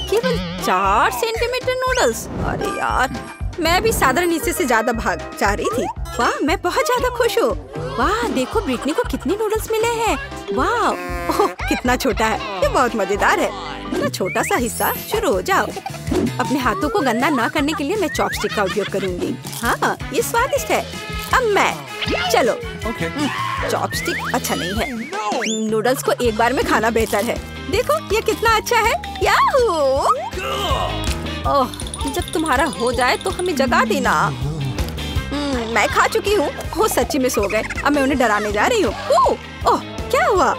केवल 4 सेंटीमीटर नूडल्स। अरे यार, मैं भी साधारण हिस्से से ज्यादा भाग जा रही थी। वाह, मैं बहुत ज्यादा खुश हूँ। वाह, देखो ब्रिटनी को कितने नूडल्स मिले हैं। वाह, ओह, कितना छोटा है। ये बहुत मजेदार है। इतना छोटा सा हिस्सा। शुरू हो जाओ। अपने हाथों को गंदा ना करने के लिए मैं चॉपस्टिक का उपयोग करूंगी। हाँ, ये स्वादिष्ट है। अब मैं, चलो। चॉपस्टिक अच्छा नहीं है। नूडल्स को एक बार में खाना बेहतर है। देखो, ये कितना अच्छा है। याहू! ओह, जब तुम्हारा हो जाए तो हमें जगा देना। मैं खा चुकी हूँ। वो सच्ची में सो गए। अब मैं उन्हें डराने जा रही हूँ। ओह, क्या हुआ?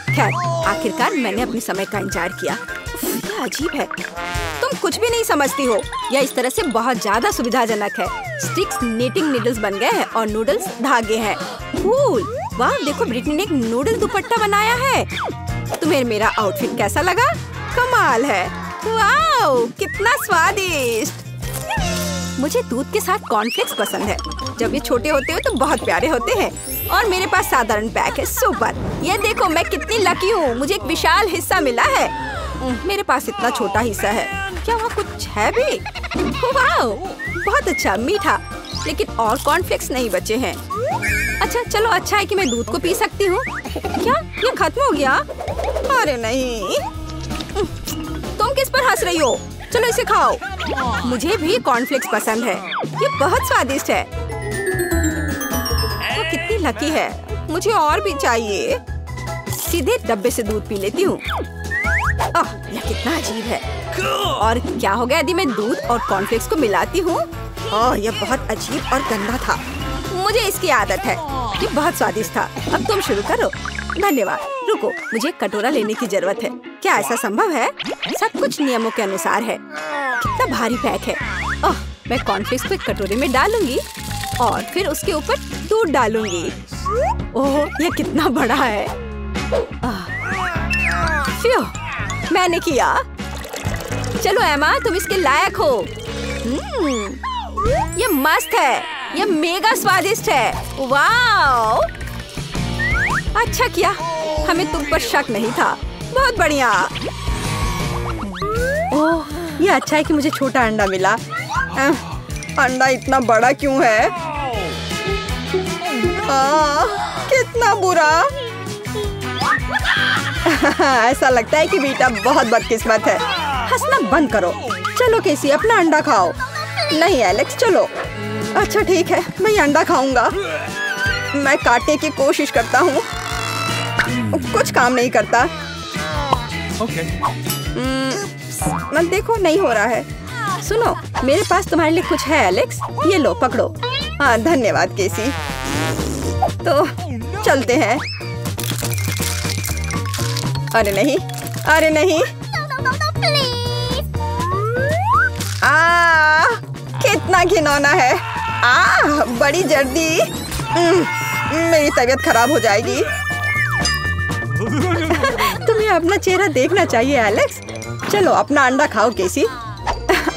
खैर, आखिरकार मैंने अपने समय का इंतजार किया। ये अजीब है। तुम कुछ भी नहीं समझती हो। यह इस तरह से बहुत ज्यादा सुविधाजनक है। स्टिक्स नीटिंग नीडल्स बन गए हैं और नूडल्स धागे हैं। कूल। वाह, देखो ब्रिटनी ने एक नूडल दुपट्टा बनाया है। तुम्हें मेरा आउटफिट कैसा लगा? कमाल है। वाह, कितना स्वादिष्ट। मुझे दूध के साथ कॉर्नफ्लेक्स पसंद है। जब ये छोटे होते हैं तो बहुत प्यारे होते हैं। और मेरे पास साधारण पैक है। सुपर। ये देखो, मैं कितनी लकी हूँ। मुझे एक विशाल हिस्सा मिला है। मेरे पास इतना छोटा हिस्सा है। क्या वहाँ कुछ है भी? वाह, बहुत अच्छा, मीठा। लेकिन और कॉर्नफ्लेक्स नहीं बचे हैं। अच्छा चलो, अच्छा है कि मैं दूध को पी सकती हूँ। क्या ये खत्म हो गया? अरे नहीं, तुम किस पर हंस रही हो? चलो इसे खाओ। मुझे भी कॉर्नफ्लेक्स पसंद है। ये बहुत स्वादिष्ट है। वो कितनी लकी है। मुझे और भी चाहिए। सीधे डब्बे से दूध पी लेती हूँ। यह कितना अजीब है। और क्या हो गया यदि मैं दूध और कॉर्नफ्लेक्स को मिलाती हूँ? यह बहुत अजीब और गंदा था। मुझे इसकी आदत है। ये बहुत स्वादिष्ट था। अब तुम शुरू करो। धन्यवाद। रुको, मुझे एक कटोरा लेने की जरूरत है। क्या ऐसा संभव है? सब कुछ नियमों के अनुसार है। कितना भारी पैक है। मैं कॉर्नफ्लेक्स को एक कटोरे में डालूंगी और फिर उसके ऊपर दूध डालूंगी। यह कितना बड़ा है। मैंने किया। चलो एमा, तुम इसके लायक हो। ये मस्त है। ये मेगा स्वादिष्ट है। वाओ! अच्छा किया, हमें तुम पर शक नहीं था। बहुत बढ़िया। ये अच्छा है कि मुझे छोटा अंडा मिला। अंडा इतना बड़ा क्यों है? कितना बुरा। ऐसा लगता है कि बेटा बहुत बदकिस्मत है। हंसना बंद करो। चलो केसी, अपना अंडा खाओ। नहीं एलेक्स, चलो। अच्छा ठीक है, मैं अंडा खाऊंगा। मैं काटने की कोशिश करता हूँ, कुछ काम नहीं करता। मैं देखो, नहीं हो रहा है। सुनो, मेरे पास तुम्हारे लिए कुछ है एलेक्स। ये लो, पकड़ो। हाँ धन्यवाद केसी। तो चलते हैं। अरे नहीं, अरे नहीं। कितना घिनौना है। बड़ी जल्दी। मेरी तबीयत खराब हो जाएगी। तुम्हें अपना चेहरा देखना चाहिए एलेक्स। चलो अपना अंडा खाओ केसी।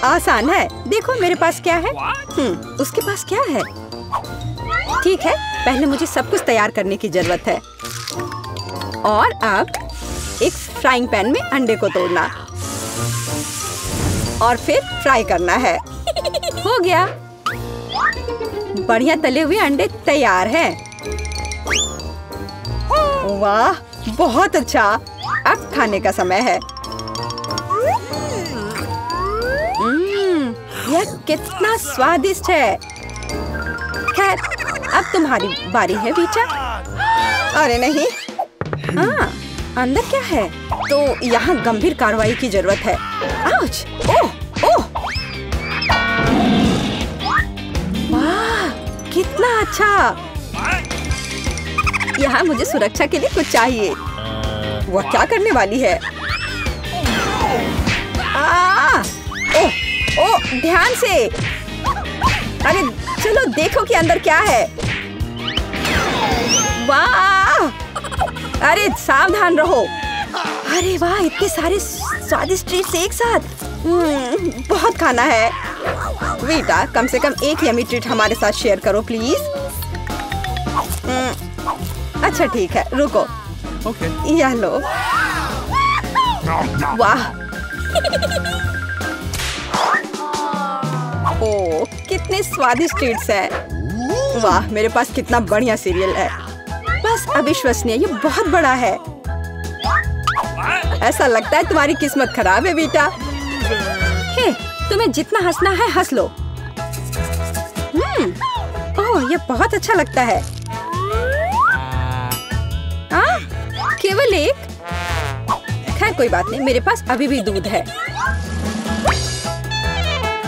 आसान है। देखो मेरे पास क्या है। उसके पास क्या है? ठीक है, पहले मुझे सब कुछ तैयार करने की जरूरत है। और अब एक फ्राइंग पैन में अंडे को तोड़ना और फिर फ्राई करना है। हो गया। बढ़िया तले हुए अंडे तैयार हैं। वाह, बहुत अच्छा। अब खाने का समय है। यह कितना स्वादिष्ट है। खैर, अब तुम्हारी बारी है बीटा। अरे नहीं। अंदर क्या है? तो यहाँ गंभीर कार्रवाई की जरूरत है। आउच! ओह! वाह, कितना अच्छा। यहाँ मुझे सुरक्षा के लिए कुछ चाहिए। वह क्या करने वाली है? ओह, ध्यान से। अरे चलो देखो कि अंदर क्या है। वाह! अरे सावधान रहो। अरे वाह, इतने सारे स्वादिष्ट ट्रीट्स एक साथ। बहुत खाना है। बेटा, कम से कम एक यमी ट्रीट हमारे साथ शेयर करो प्लीज। अच्छा ठीक है, रुको। यह लो। वाह! ओह, कितने स्वादिष्ट ट्रीट्स हैं। वाह, मेरे पास कितना बढ़िया सीरियल है। बस अविश्वसनीय, ये बहुत बड़ा है। ऐसा लगता है तुम्हारी किस्मत खराब है बेटा। हे, तुम्हें जितना हंसना है हंस लो। ओह, ये बहुत अच्छा लगता है। केवल एक? खैर कोई बात नहीं, मेरे पास अभी भी दूध है।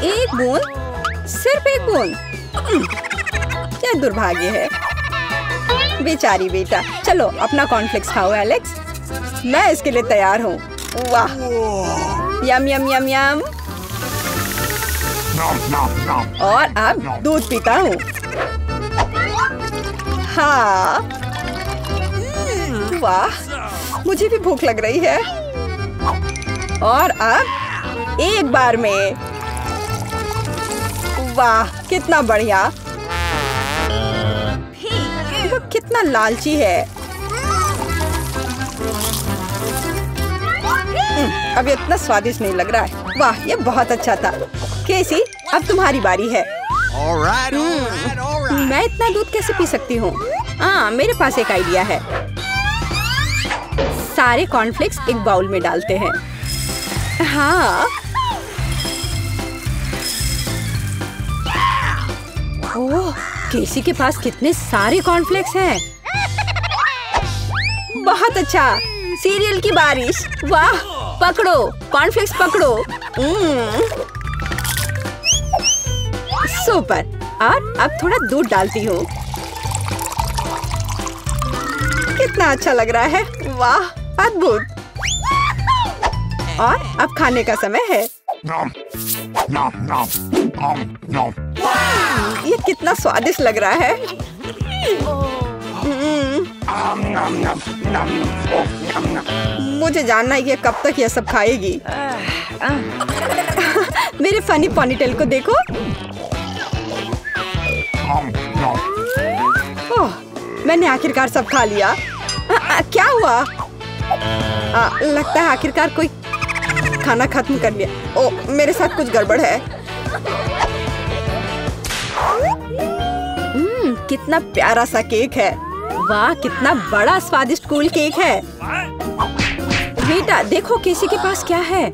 एक बूंद, सिर्फ एक बूंद। क्या दुर्भाग्य है। बेचारी बेटा। चलो अपना कॉर्नफ्लेक्स खाओ एलेक्स। मैं इसके लिए तैयार हूँ। वाह, यम यम यम यम। और अब दूध पीता हूँ। हाँ, वाह, मुझे भी भूख लग रही है। और अब एक बार में। वाह, कितना बढ़िया। वो कितना लालची है। अब इतना स्वादिष्ट नहीं लग रहा है। वाह, ये बहुत अच्छा था। केसी, अब तुम्हारी बारी है। मैं इतना दूध कैसे पी सकती हूँ? मेरे पास एक आइडिया है। सारे कॉर्नफ्लेक्स एक बाउल में डालते हैं। हाँ। ओह, केसी के पास कितने सारे कॉर्नफ्लेक्स हैं। बहुत अच्छा। सीरियल की बारिश। वाह, पकड़ो कॉर्नफ्लेक्स पकड़ो। सुपर। और अब थोड़ा दूध डालती हूँ। कितना अच्छा लग रहा है। वाह, अद्भुत। और अब खाने का समय है। ये कितना स्वादिष्ट लग रहा है। मुझे जानना है ये कब तक ये सब खाएगी। मेरे फनी पोनीटेल को देखो। ओह, मैंने आखिरकार सब खा लिया। क्या हुआ? लगता है आखिरकार कोई खाना खत्म कर लिया। ओह, मेरे साथ कुछ गड़बड़ है। कितना प्यारा सा केक है। वाह, कितना बड़ा स्वादिष्ट कूल केक है। बेटा देखो केसी के पास क्या है।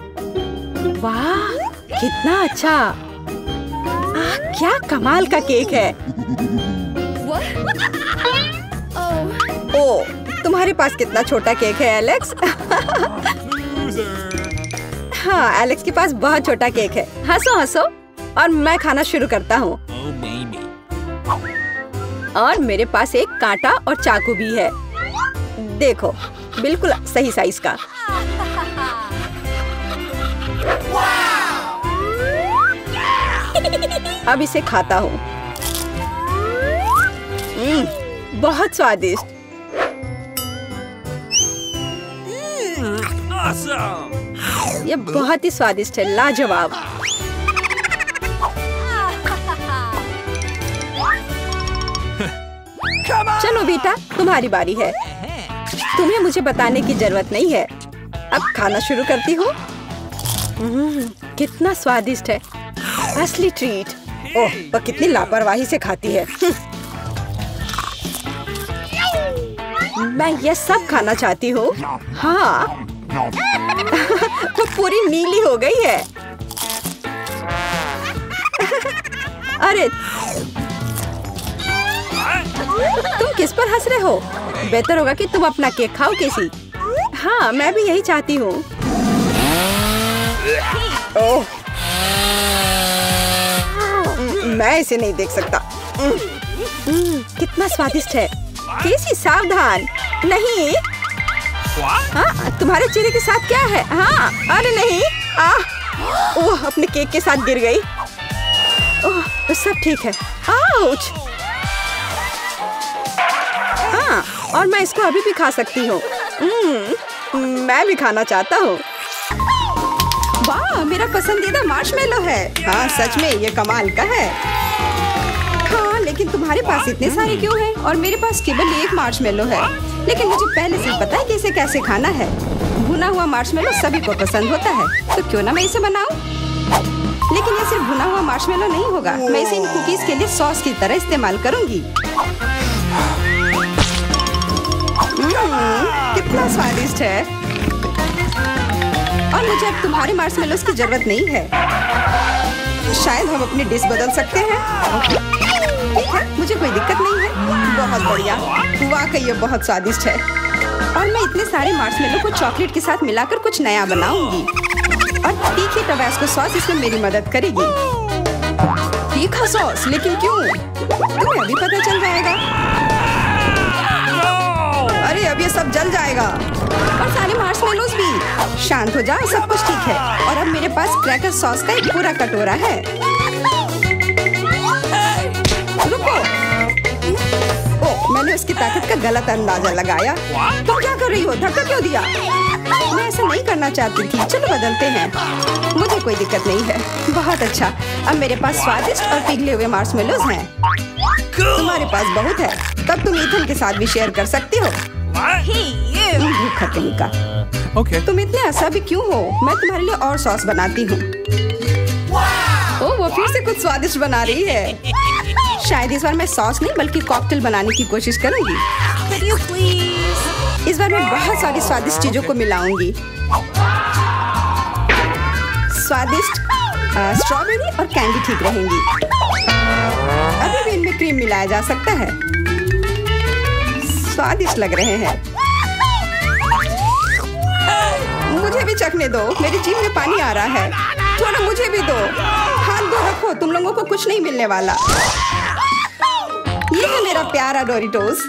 वाह, कितना अच्छा। क्या कमाल का केक है। ओह, तुम्हारे पास कितना छोटा केक है एलेक्स। हाँ, एलेक्स के पास बहुत छोटा केक है। हंसो हंसो। और मैं खाना शुरू करता हूँ। और मेरे पास एक कांटा और चाकू भी है। देखो, बिल्कुल सही साइज का। अब इसे खाता हूँ। बहुत स्वादिष्ट। ये बहुत ही स्वादिष्ट है, लाजवाब। चलो बेटा, तुम्हारी बारी है। तुम्हें मुझे बताने की जरूरत नहीं है। अब खाना शुरू करती हूँ। कितना स्वादिष्ट है, असली ट्रीट। ओह, वह कितनी लापरवाही से खाती है। मैं ये सब खाना चाहती हूँ। हाँ। वो पूरी नीली हो गई है। अरे तुम किस पर हंस रहे हो? बेहतर होगा कि तुम अपना केक खाओ केसी। हाँ, मैं भी यही चाहती हूँ। ओह, मैं इसे नहीं देख सकता। कितना स्वादिष्ट है। केसी सावधान। नहीं। हाँ, तुम्हारे चेहरे के साथ क्या है? हाँ, अरे नहीं। ओह, अपने केक के साथ गिर गई। ओह, सब ठीक है। आउच। हाँ, और मैं इसको अभी भी खा सकती हूँ। मैं भी खाना चाहता हूँ। वाह, मेरा पसंदीदा मार्शमेलो है। हाँ, सच में ये कमाल का है। हाँ, लेकिन तुम्हारे पास इतने सारे क्यों हैं? और मेरे पास केवल एक मार्शमेलो है। लेकिन मुझे पहले से पता है कि इसे कैसे खाना है। भुना हुआ मार्शमेलो सभी को पसंद होता है, तो क्यों ना मैं इसे बनाऊं? लेकिन ये सिर्फ भुना हुआ मार्शमेलो नहीं होगा। मैं इसे इन कुकीज के लिए सॉस की तरह इस्तेमाल करूंगी। कितना स्वादिष्ट है। और मुझे अब तुम्हारे मार्शमेलोस की जरूरत नहीं है। शायद हम अपनी डिश बदल सकते हैं। ठीक है, मुझे कोई दिक्कत नहीं है। बहुत बढ़िया। वाकई ये बहुत स्वादिष्ट है। और मैं इतने सारे मार्शमेलो को चॉकलेट के साथ मिलाकर कुछ नया बनाऊंगी। और तीखी टबास्को सॉस इसमें मेरी मदद करेगी। तीखा सॉस? लेकिन क्यों? तुम्हें अभी पता चल जाएगा। अरे अब ये सब जल जाएगा। और सारे मार्शमेलोस भी। शांत हो जाओ, सब कुछ ठीक है। और अब मेरे पास क्रैकर सॉस का एक पूरा कटोरा है। रुको। ओह, मैंने उसकी ताकत का गलत अंदाजा लगाया। तुम क्या कर रही हो? धक्का क्यों दिया? मैं ऐसा नहीं करना चाहती थी। चलो बदलते हैं। मुझे कोई दिक्कत नहीं है। बहुत अच्छा। अब मेरे पास स्वादिष्ट और पिघले हुए मार्शमेलोस हैं। तुम्हारे पास बहुत है, तब तुम ईथन के साथ भी शेयर कर सकती हो। भूखा कहीं का। तुम इतने असभी क्यों हो? मैं तुम्हारे लिए और सॉस बनाती हूँ। ओह, वो फिर से कुछ स्वादिष्ट बना रही है। शायद इस बार मैं सॉस नहीं बल्कि कॉकटेल बनाने की कोशिश करूंगी। इस बार मैं बहुत सारी स्वादिष्ट चीजों को मिलाऊंगी। स्वादिष्ट स्ट्रॉबेरी और कैंडी ठीक रहेंगी। अभी भी इनमें क्रीम मिलाया जा सकता है। स्वादिष्ट लग रहे हैं। भी चखने दो, मेरी जीभ में पानी आ रहा है। थोड़ा मुझे भी दो। हाथ दो रखो, तुम लोगों को कुछ नहीं मिलने वाला। ये है मेरा प्यारा डोरिटोस।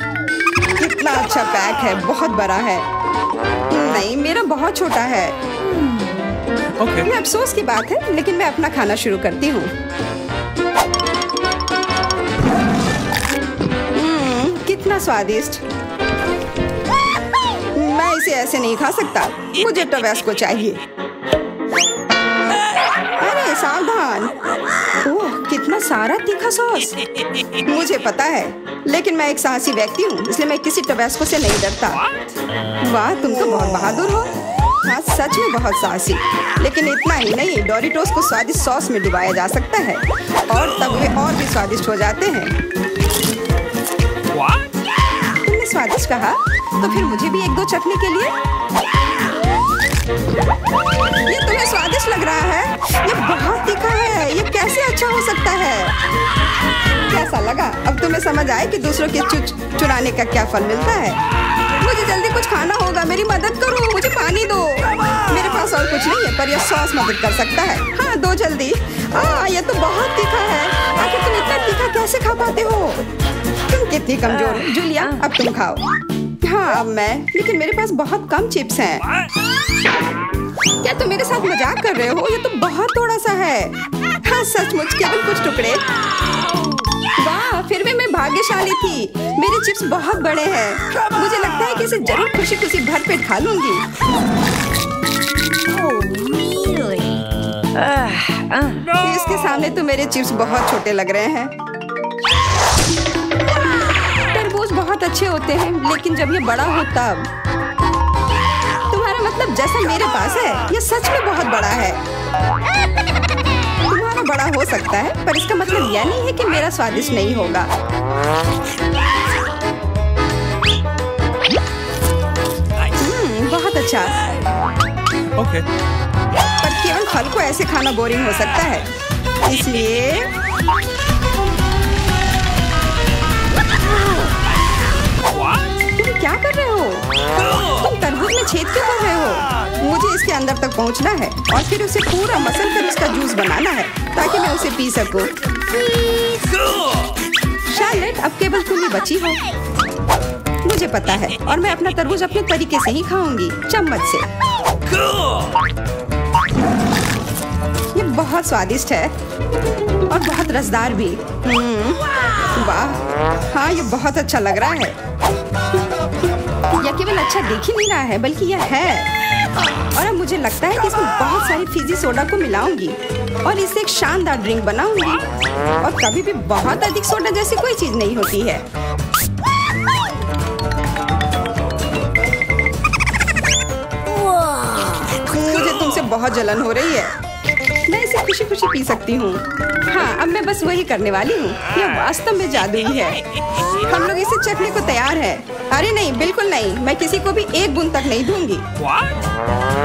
कितना अच्छा पैक है, बहुत बड़ा है। नहीं, मेरा बहुत छोटा है। Okay. ये अफसोस की बात है, लेकिन मैं अपना खाना शुरू करती हूँ। कितना स्वादिष्ट। मैं इसे ऐसे नहीं खा सकता, मुझे टबैस्को चाहिए। अरे सावधान। ओह, कितना सारा तीखा सॉस। मुझे पता है, लेकिन मैं एक साहसी व्यक्ति हूँ, इसलिए मैं किसी टबैस्को से नहीं डरता। वाह, तुम तो बहुत बहादुर हो। हाँ, सच में बहुत साहसी। लेकिन इतना ही नहीं, डोरिटोस को स्वादिष्ट सॉस में डुबाया जा सकता है और तब वे और भी स्वादिष्ट हो जाते हैं। तुमने स्वादिष्ट कहा, तो फिर मुझे भी एक दो चखने के लिए। ये तुम्हें स्वादिष्ट लग रहा है? ये बहुत तीखा है, ये कैसे अच्छा हो सकता है? कैसा लगा? अब तुम्हें समझ आए कि दूसरों के चुराने का क्या फल मिलता है। मुझे जल्दी कुछ खाना होगा, मेरी मदद करो, मुझे पानी दो। मेरे पास और कुछ नहीं है, पर यह सॉस मदद कर सकता है। हाँ, दो जल्दी। ये तो बहुत तीखा है। आखिर तुम इतना तीखा कैसे खा पाते हो? तुम कितनी कमजोर हो। जूलिया, अब तुम खाओ। हाँ, अब मैं। लेकिन मेरे पास बहुत कम चिप्स हैं। क्या तुम मेरे साथ मजाक कर रहे हो? ये तो बहुत थोड़ा सा है। हाँ, सचमुच केवल कुछ टुकड़े। वाह, फिर भी मैं भाग्यशाली थी। मेरे चिप्स बहुत बड़े हैं। मुझे लगता है कि इसे जरूर खुशी खुशी भरपेट खा लूंगी। इसके सामने तो मेरे चिप्स बहुत छोटे लग रहे हैं। तरबूज बहुत अच्छे होते हैं, लेकिन जब ये बड़ा हो तब। तुम्हारा मतलब जैसा मेरे पास है, ये सच में बहुत बड़ा है। तुम्हारा बड़ा हो सकता है, पर इसका मतलब यह नहीं है कि मेरा स्वादिष्ट नहीं होगा। बहुत अच्छा। Okay. पर केवल फल को ऐसे खाना बोरिंग हो सकता है, इसलिए तुम क्या कर रहे हो? तुम तरबूज में छेद क्यों कर रहे हो? मुझे इसके अंदर तक पहुंचना है और फिर उसे पूरा मसल कर उसका जूस बनाना है ताकि मैं उसे पी सकूं। शार्लेट, अब केवल तुम ही बची हो। मुझे पता है, और मैं अपना तरबूज अपने तरीके से ही खाऊंगी, चम्मच से। ये बहुत स्वादिष्ट है और बहुत रसदार भी। वाह, हाँ, ये बहुत अच्छा लग रहा है। यह केवल अच्छा दिख ही नहीं रहा है, बल्कि यह है। और अब मुझे लगता है कि इसमें बहुत सारी फिजी सोडा को मिलाऊंगी और इससे एक शानदार ड्रिंक बनाऊंगी। और कभी भी बहुत अधिक सोडा जैसी कोई चीज नहीं होती है। मुझे तुमसे बहुत जलन हो रही है। मैं इसे खुशी खुशी पी सकती हूँ। हाँ, अब मैं बस वही करने वाली हूँ। यह वास्तव में जादुई है। हम लोग इसे चखने को तैयार हैं। अरे नहीं, बिल्कुल नहीं। मैं किसी को भी एक बूंद तक नहीं दूंगी।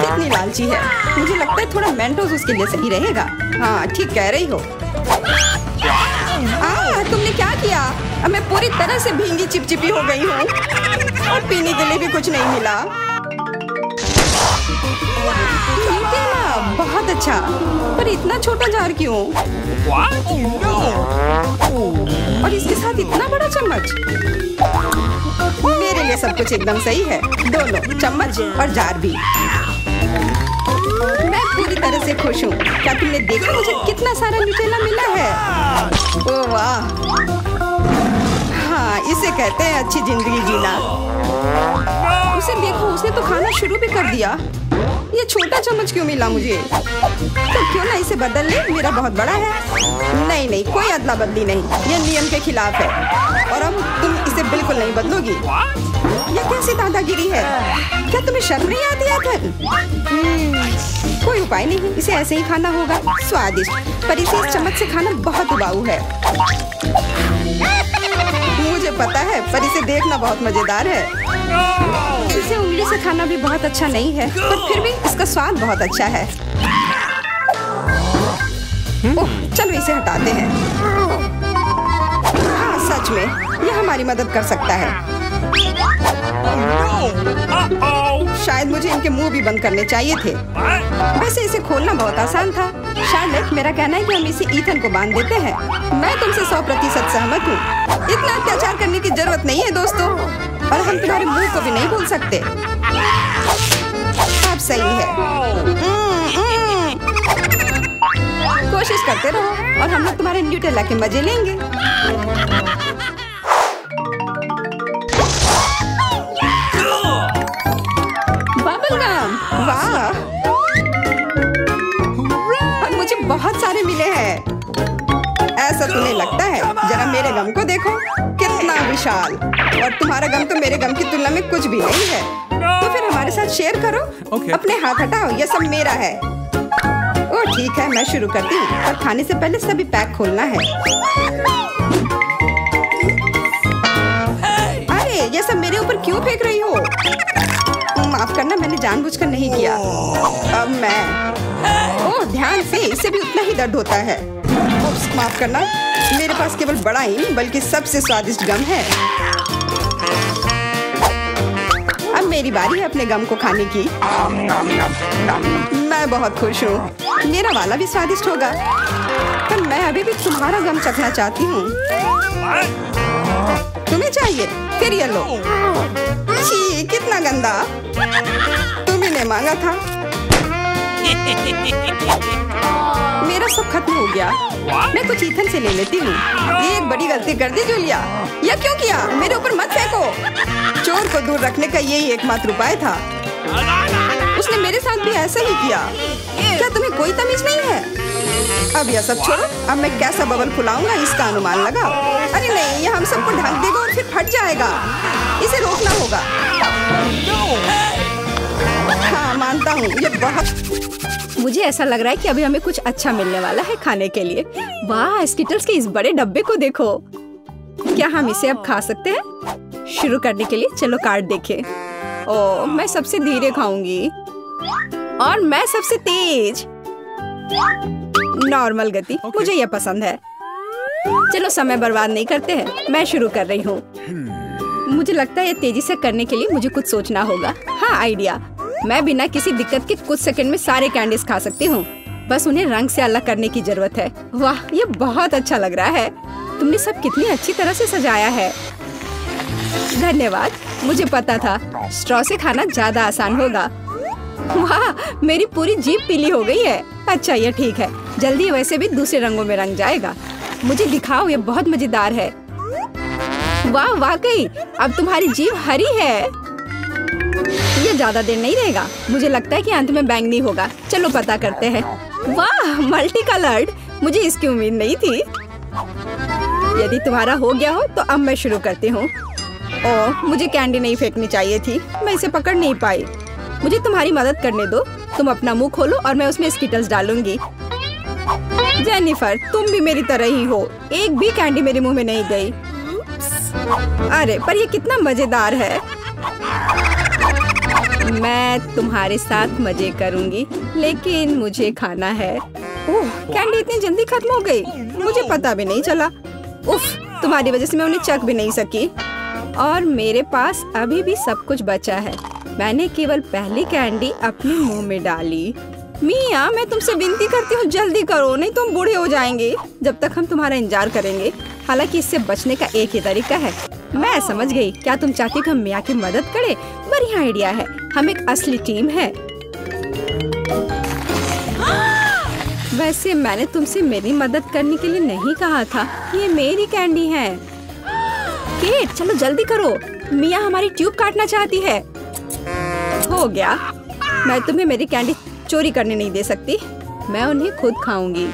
कितनी लालची है। मुझे लगता है थोड़ा मेंटोस उसके लिए सही रहेगा। हाँ, ठीक कह रही हो। तुमने क्या किया? अब मैं पूरी तरह से भींगी चिपचिपी हो गई हूँ और पीने के लिए भी कुछ नहीं मिला। बहुत अच्छा, पर इतना छोटा जार क्यों? और इसके साथ इतना बड़ा चम्मच। मेरे लिए सब कुछ एकदम सही है। दोनों चम्मच और जार भी। मैं पूरी तरह से खुश हूँ। क्या तुमने देखा मुझे कितना सारा न्यूटेला मिला है? ओह वाह, हाँ, इसे कहते हैं अच्छी जिंदगी जीना। उसे देखो, उसने तो खाना शुरू भी कर दिया। ये छोटा चम्मच क्यों मिला मुझे? तो क्यों ना इसे बदल ले, मेरा बहुत बड़ा है। नहीं नहीं, कोई अदला बदली नहीं, ये नियम के खिलाफ है। और अब तुम इसे बिल्कुल नहीं बदलोगी। ये कैसी दादागिरी है? क्या तुम्हें शर्म नहीं आती है? कोई उपाय नहीं, इसे ऐसे ही खाना होगा। स्वादिष्ट, पर इसे इस चम्मच से खाना बहुत उबाऊ है। मुझे पता है, पर इसे देखना बहुत मजेदार है। इसे उंगली से खाना भी बहुत अच्छा नहीं है, पर फिर भी इसका स्वाद बहुत अच्छा है। ओह, चलो इसे हटाते हैं। हाँ, सच में यह हमारी मदद कर सकता है। शायद मुझे इनके मुंह भी बंद करने चाहिए थे। वैसे इसे खोलना बहुत आसान था। शार्लेट, मेरा कहना है कि हम इसे ईथन को बांध देते हैं। मैं तुमसे 100% सहमत हूँ। इतना अत्याचार करने की जरूरत नहीं है दोस्तों, और हम तुम्हारे मुंह को भी नहीं भूल सकते। अब सही है। कोशिश करते रहो और हम लोग तुम्हारे न्यूटेला के मजे लेंगे। बबलगम, वाह! और मुझे बहुत सारे मिले हैं। ऐसा तुम्हें लगता है? जरा मेरे गम को देखो, कितना विशाल। और तुम्हारा गम तो मेरे गम की तुलना में कुछ भी नहीं है। तो फिर हमारे साथ शेयर करो। अपने हाथ हटाओ, यह सब मेरा है। ओह ठीक है, मैं शुरू करती हूँ। और खाने से पहले सभी पैक खोलना है। अरे ये सब मेरे ऊपर क्यों फेंक रही हो? माफ करना, मैंने जानबूझकर नहीं किया। अब मैं ओह ध्यान से, इससे भी उतना ही दर्द होता है। उप्स, माफ करना, मेरे पास केवल बड़ा ही नहीं बल्कि सबसे स्वादिष्ट गम है। अब मेरी बारी है अपने गम को खाने की। मैं बहुत खुश हूँ। मेरा वाला भी स्वादिष्ट होगा, पर मैं अभी भी तुम्हारा गम चखना चाहती हूँ। तुम्हें चाहिए? फिर ये लो। छी, कितना गंदा। तुम्ही ने मांगा था। मेरा सब खत्म हो गया। मैं कुछ ईथन से ले लेती हूँ। ये एक बड़ी गलती कर दी जूलिया। यह क्यों किया? मेरे ऊपर मत फेंको। चोर को दूर रखने का यही एकमात्र उपाय था। उसने मेरे साथ भी ऐसा ही किया। क्या तुम्हें कोई तमीज नहीं है? अब यह सब छोड़ो। अब मैं कैसा बबल फुलाऊंगा इसका अनुमान लगाओ। अरे नहीं, ये हम सबको ढक देगा और फिर फट जाएगा। इसे रोकना होगा। हाँ मानता हूँ, ये बहुत। मुझे ऐसा लग रहा है कि अभी हमें कुछ अच्छा मिलने वाला है खाने के लिए। वाह, स्किटल्स के इस बड़े डब्बे को देखो। क्या हम इसे अब खा सकते हैं? शुरू करने के लिए चलो कार्ड देखें। ओह, मैं सबसे धीरे खाऊंगी और मैं सबसे तेज। नॉर्मल गति, मुझे यह पसंद है। चलो समय बर्बाद नहीं करते हैं, मैं शुरू कर रही हूँ। मुझे लगता है ये तेजी से करने के लिए मुझे कुछ सोचना होगा। हाँ, आइडिया। मैं बिना किसी दिक्कत के कुछ सेकंड में सारे कैंडीज खा सकती हूँ। बस उन्हें रंग से अलग करने की जरूरत है। वाह, ये बहुत अच्छा लग रहा है। तुमने सब कितनी अच्छी तरह से सजाया है। धन्यवाद, मुझे पता था स्ट्रॉ से खाना ज्यादा आसान होगा। वाह, मेरी पूरी जीभ पीली हो गई है। अच्छा, ये ठीक है। जल्दी वैसे भी दूसरे रंगों में रंग जाएगा। मुझे दिखाओ, ये बहुत मजेदार है। वाह, वाकई अब तुम्हारी जीभ हरी है। ये ज्यादा देर नहीं रहेगा। मुझे लगता है कि अंत में बैंगनी होगा। चलो पता करते हैं। वाह, मल्टी कलर्ड। मुझे इसकी उम्मीद नहीं थी। यदि तुम्हारा हो गया हो तो अब मैं शुरू करती हूँ। ओह, मुझे कैंडी नहीं फेंकनी चाहिए थी। मैं इसे पकड़ नहीं पाई। मुझे तुम्हारी मदद करने दो। तुम अपना मुंह खोलो और मैं उसमें स्किटल्स डालूंगी। जेनिफर, तुम भी मेरी तरह ही हो। एक भी कैंडी मेरे मुंह में नहीं गई। अरे पर ये कितना मजेदार है। मैं तुम्हारे साथ मजे करूंगी, लेकिन मुझे खाना है। ओह, कैंडी इतनी जल्दी खत्म हो गई। मुझे पता भी नहीं चला। उफ, तुम्हारी वजह से मैं उन्हें चख भी नहीं सकी। और मेरे पास अभी भी सब कुछ बचा है। मैंने केवल पहली कैंडी अपने मुंह में डाली। मिया, मैं तुमसे विनती करती हूँ, जल्दी करो, नहीं तुम बूढ़े हो जाएंगे जब तक हम तुम्हारा इंतजार करेंगे। हालांकि इससे बचने का एक ही तरीका है। मैं समझ गई। क्या तुम चाहती हो कि हम मिया की मदद करें? बढ़िया आइडिया है। हम एक असली टीम है। वैसे मैंने तुमसे मेरी मदद करने के लिए नहीं कहा था। ये मेरी कैंडी है। केट, चलो जल्दी करो। मिया हमारी ट्यूब काटना चाहती है। हो गया। मैं तुम्हें मेरी कैंडी चोरी करने नहीं दे सकती। मैं उन्हें खुद खाऊंगी।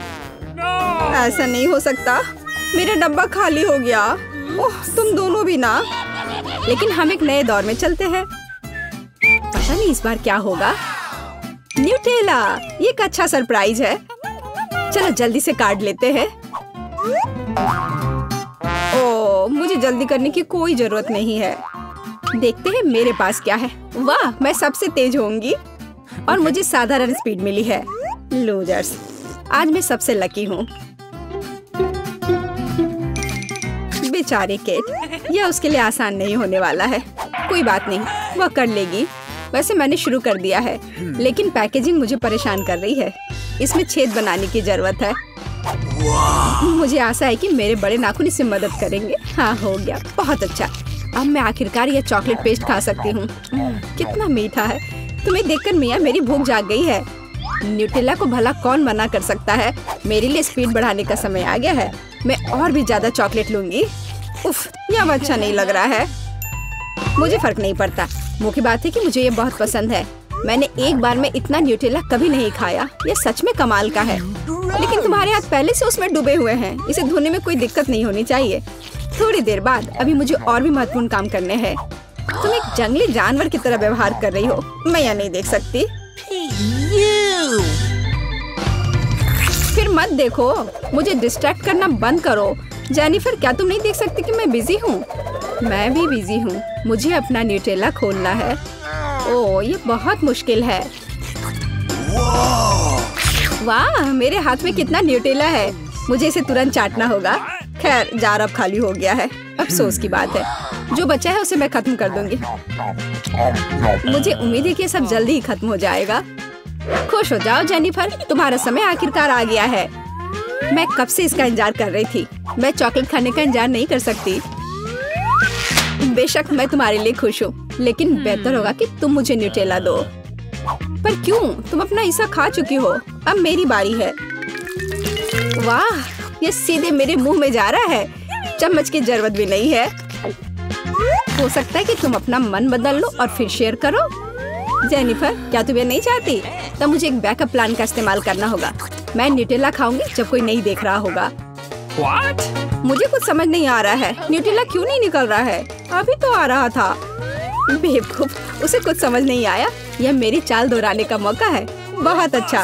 ऐसा नहीं हो सकता। मेरा डब्बा खाली हो गया। ओह, तुम दोनों भी ना। लेकिन हम एक नए दौर में चलते हैं। पता नहीं इस बार क्या होगा। न्यूटेला, ये एक अच्छा सरप्राइज है। चलो जल्दी से काट लेते हैं। ओह, मुझे जल्दी करने की कोई जरूरत नहीं है। देखते हैं मेरे पास क्या है। वाह, मैं सबसे तेज होंगी और मुझे साधारण स्पीड मिली है। लूजर्स, आज मैं सबसे लकी हूँ। बेचारी केट, यह उसके लिए आसान नहीं होने वाला है। कोई बात नहीं, वह कर लेगी। वैसे मैंने शुरू कर दिया है, लेकिन पैकेजिंग मुझे परेशान कर रही है। इसमें छेद बनाने की जरूरत है। मुझे आशा है कि मेरे बड़े नाखून इससे मदद करेंगे। हाँ, हो गया, बहुत अच्छा। अब मैं आखिरकार यह चॉकलेट पेस्ट खा सकती हूँ। कितना मीठा है। तुम्हें देखकर मिया मेरी भूख जाग गई है। न्यूटेला को भला कौन मना कर सकता है। मेरे लिए स्पीड बढ़ाने का समय आ गया है। मैं और भी ज्यादा चॉकलेट लूंगी। उफ, यह अच्छा नहीं लग रहा है। मुझे फर्क नहीं पड़ता। मुख्य बात है कि मुझे ये बहुत पसंद है। मैंने एक बार में इतना न्यूटेला कभी नहीं खाया। ये सच में कमाल का है। लेकिन तुम्हारे हाथ पहले से उसमें डूबे हुए हैं। इसे धोने में कोई दिक्कत नहीं होनी चाहिए। थोड़ी देर बाद अभी मुझे और भी महत्वपूर्ण काम करने हैं। तुम एक जंगली जानवर की तरह व्यवहार कर रही हो। मैं यह नहीं देख सकती। फिर मत देखो। मुझे डिस्ट्रैक्ट करना बंद करो। जेनिफर, क्या तुम नहीं देख सकती कि मैं बिजी हूँ? मैं भी बिजी हूँ। मुझे अपना न्यूटेला खोलना है। ओह, ये बहुत मुश्किल है। वाह, मेरे हाथ में कितना न्यूटेला है। मुझे इसे तुरंत चाटना होगा। खैर, जार अब खाली हो गया है। अफसोस की बात है। जो बचा है उसे मैं खत्म कर दूंगी। मुझे उम्मीद है कि सब जल्दी ही खत्म हो जाएगा। खुश हो जाओ जेनिफर, तुम्हारा समय आखिरकार आ गया है। मैं कब से इसका इंतजार कर रही थी। मैं चॉकलेट खाने का इंतजार नहीं कर सकती। बेशक मैं तुम्हारे लिए खुश हूँ, लेकिन बेहतर होगा कि तुम मुझे न्यूटेला दो। पर क्यों? तुम अपना हिस्सा खा चुकी हो। अब मेरी बारी है। वाह, ये सीधे मेरे मुंह में जा रहा है। चम्मच की जरूरत भी नहीं है। हो सकता है कि तुम अपना मन बदल लो और फिर शेयर करो। जेनिफर, क्या तुम ये नहीं चाहती? तब मुझे एक बैकअप प्लान का इस्तेमाल करना होगा। मैं न्यूटेला खाऊंगी जब कोई नहीं देख रहा होगा। What? मुझे कुछ समझ नहीं आ रहा है। न्यूटेला क्यों नहीं निकल रहा है? अभी तो आ रहा था। बेवकूफ, उसे कुछ समझ नहीं आया। यह मेरी चाल दोहराने का मौका है। बहुत अच्छा।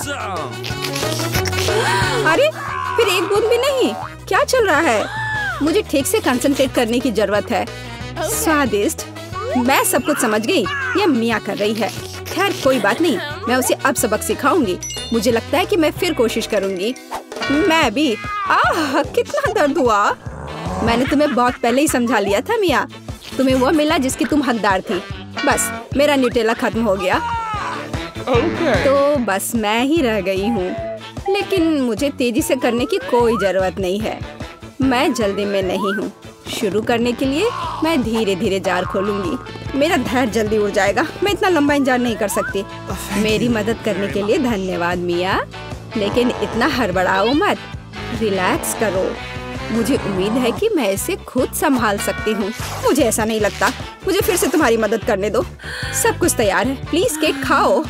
अरे, फिर एक बूंद भी नहीं। क्या चल रहा है? मुझे ठीक से कंसंट्रेट करने की जरूरत है। स्वादिष्ट। मैं सब कुछ समझ गई। यह मिया कर रही है। खैर, कोई बात नहीं। मैं उसे अब सबक सिखाऊंगी। मुझे लगता है कि मैं फिर कोशिश करूंगी। मैं भी। आह, कितना दर्द हुआ। मैंने तुम्हें बहुत पहले ही समझा लिया था मिया। तुम्हें वो मिला जिसकी तुम हकदार थी। बस, मेरा न्यूटेला खत्म हो गया। तो बस मैं ही रह गई हूँ। लेकिन मुझे तेजी से करने की कोई जरूरत नहीं है। मैं जल्दी में नहीं हूँ। शुरू करने के लिए मैं धीरे धीरे जार खोलूंगी। मेरा धैर्य जल्दी उड़ जाएगा। मैं इतना लंबा इंतजार नहीं कर सकती। मेरी मदद करने के लिए धन्यवाद मिया, लेकिन इतना हड़बड़ाओ मत। रिलैक्स करो। मुझे उम्मीद है कि मैं इसे खुद संभाल सकती हूँ। मुझे ऐसा नहीं लगता। मुझे फिर से तुम्हारी मदद करने दो। सब कुछ तैयार है। प्लीज केक खाओ।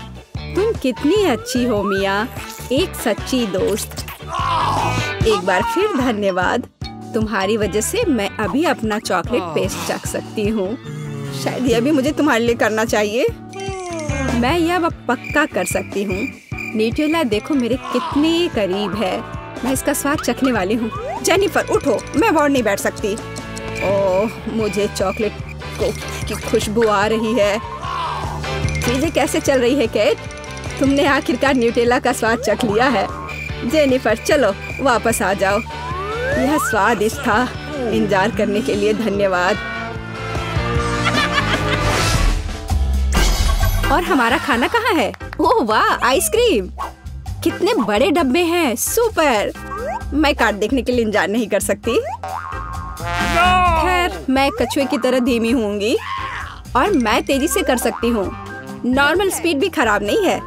तुम कितनी अच्छी हो मिया, एक सच्ची दोस्त। एक बार फिर धन्यवाद। तुम्हारी वजह से मैं अभी अपना चॉकलेट पेस्ट चख सकती हूँ। शायद यह भी मुझे तुम्हारे लिए करना चाहिए। मैं यह पक्का कर सकती हूँ। न्यूटेला देखो मेरे कितने करीब है। मैं इसका स्वाद चखने वाली हूँ। जेनिफर, उठो। मैं और नहीं बैठ सकती। ओह, मुझे चॉकलेट की खुशबू आ रही है। चीजें कैसे चल रही है केट? तुमने आखिरकार न्यूटेला का स्वाद चख लिया है। जेनिफर, चलो वापस आ जाओ। यह स्वादिष्ट था। इंतजार करने के लिए धन्यवाद। और हमारा खाना कहाँ है? ओह वाह, आइसक्रीम। कितने बड़े डब्बे हैं। सुपर। मैं कार्ड देखने के लिए इंतजार नहीं कर सकती। खैर, मैं कछुए की तरह धीमी होंगी और मैं तेजी से कर सकती हूँ। नॉर्मल स्पीड भी खराब नहीं है।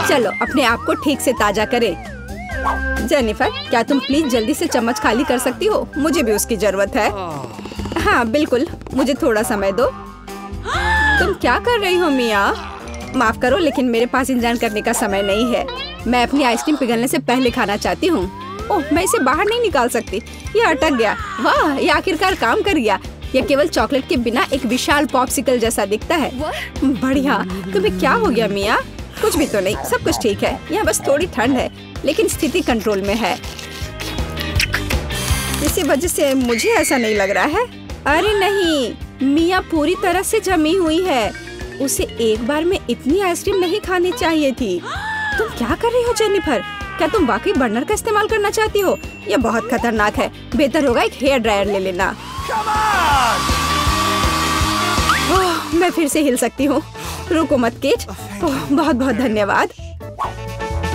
चलो अपने आप को ठीक से ताजा करें। जेनिफर, क्या तुम प्लीज जल्दी से चम्मच खाली कर सकती हो? मुझे भी उसकी जरूरत है। हाँ बिल्कुल, मुझे थोड़ा समय दो। तुम क्या कर रही हो मिया? माफ करो, लेकिन मेरे पास इंतजार करने का समय नहीं है। मैं अपनी आइसक्रीम पिघलने से पहले खाना चाहती हूँ। ओह, मैं इसे बाहर नहीं निकाल सकती। ये अटक गया। वाह, ये आखिरकार काम कर गया। यह केवल चॉकलेट के बिना एक विशाल पॉप्सिकल जैसा दिखता है। बढ़िया। तुम्हें क्या हो गया मिया? कुछ भी तो नहीं, सब कुछ ठीक है। यहाँ बस थोड़ी ठंड है, लेकिन स्थिति कंट्रोल में है। इसी वजह से मुझे ऐसा नहीं लग रहा है। अरे नहीं, मिया पूरी तरह से जमी हुई है। उसे एक बार में इतनी आइसक्रीम नहीं खानी चाहिए थी। तुम क्या कर रही हो जेनिफर? क्या तुम वाकई बर्नर का इस्तेमाल करना चाहती हो? यह बहुत खतरनाक है। बेहतर होगा एक हेयर ड्रायर ले लेना। मैं फिर से हिल सकती हूँ। रुको मत केट। बहुत बहुत धन्यवाद।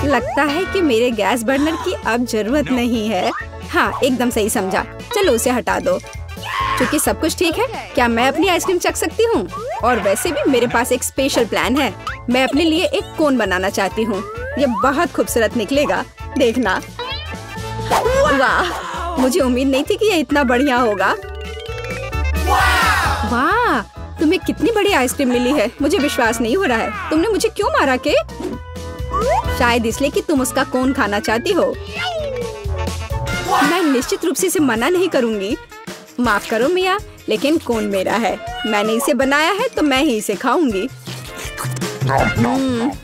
लगता है कि मेरे गैस बर्नर की अब जरूरत नहीं है। हाँ, एकदम सही समझा। चलो उसे हटा दो। क्योंकि सब कुछ ठीक है, क्या मैं अपनी आइसक्रीम चख सकती हूँ? और वैसे भी मेरे पास एक स्पेशल प्लान है। मैं अपने लिए एक कोन बनाना चाहती हूँ। ये बहुत खूबसूरत निकलेगा, देखना। वाह, मुझे उम्मीद नहीं थी कि ये इतना बढ़िया होगा। वाह, तुम्हें कितनी बड़ी आइसक्रीम मिली है। मुझे विश्वास नहीं हो रहा है। तुमने मुझे क्यों मारा केट? शायद इसलिए कि तुम उसका कोन खाना चाहती हो। मैं निश्चित रूप से इसे मना नहीं करूंगी। माफ करो मिया, लेकिन कोन मेरा है। मैंने इसे बनाया है तो मैं ही इसे खाऊंगी।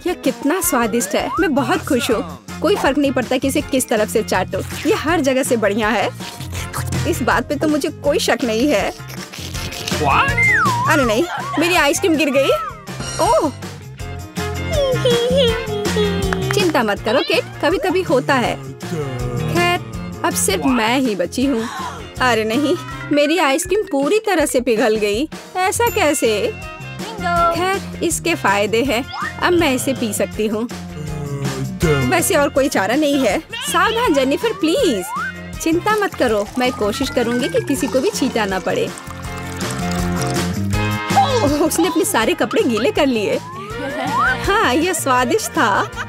यह कितना स्वादिष्ट है। मैं बहुत खुश हूँ। कोई फर्क नहीं पड़ता कि इसे किस तरफ से चाटो, ये हर जगह से बढ़िया है। इस बात पे तो मुझे कोई शक नहीं है। अरे नहीं, मेरी आइसक्रीम गिर गई। ओह, चिंता मत करो केट, कभी कभी होता है। खैर, अब सिर्फ मैं ही बची हूँ। अरे नहीं, मेरी आइसक्रीम पूरी तरह से पिघल गई। ऐसा कैसे? खैर, इसके फायदे हैं। अब मैं इसे पी सकती हूँ। वैसे और कोई चारा नहीं है। सावधान जेनिफर, प्लीज। चिंता मत करो, मैं कोशिश करूंगी कि किसी को भी छींटा ना पड़े। उसने अपने सारे कपड़े गीले कर लिए। हाँ, यह स्वादिष्ट था।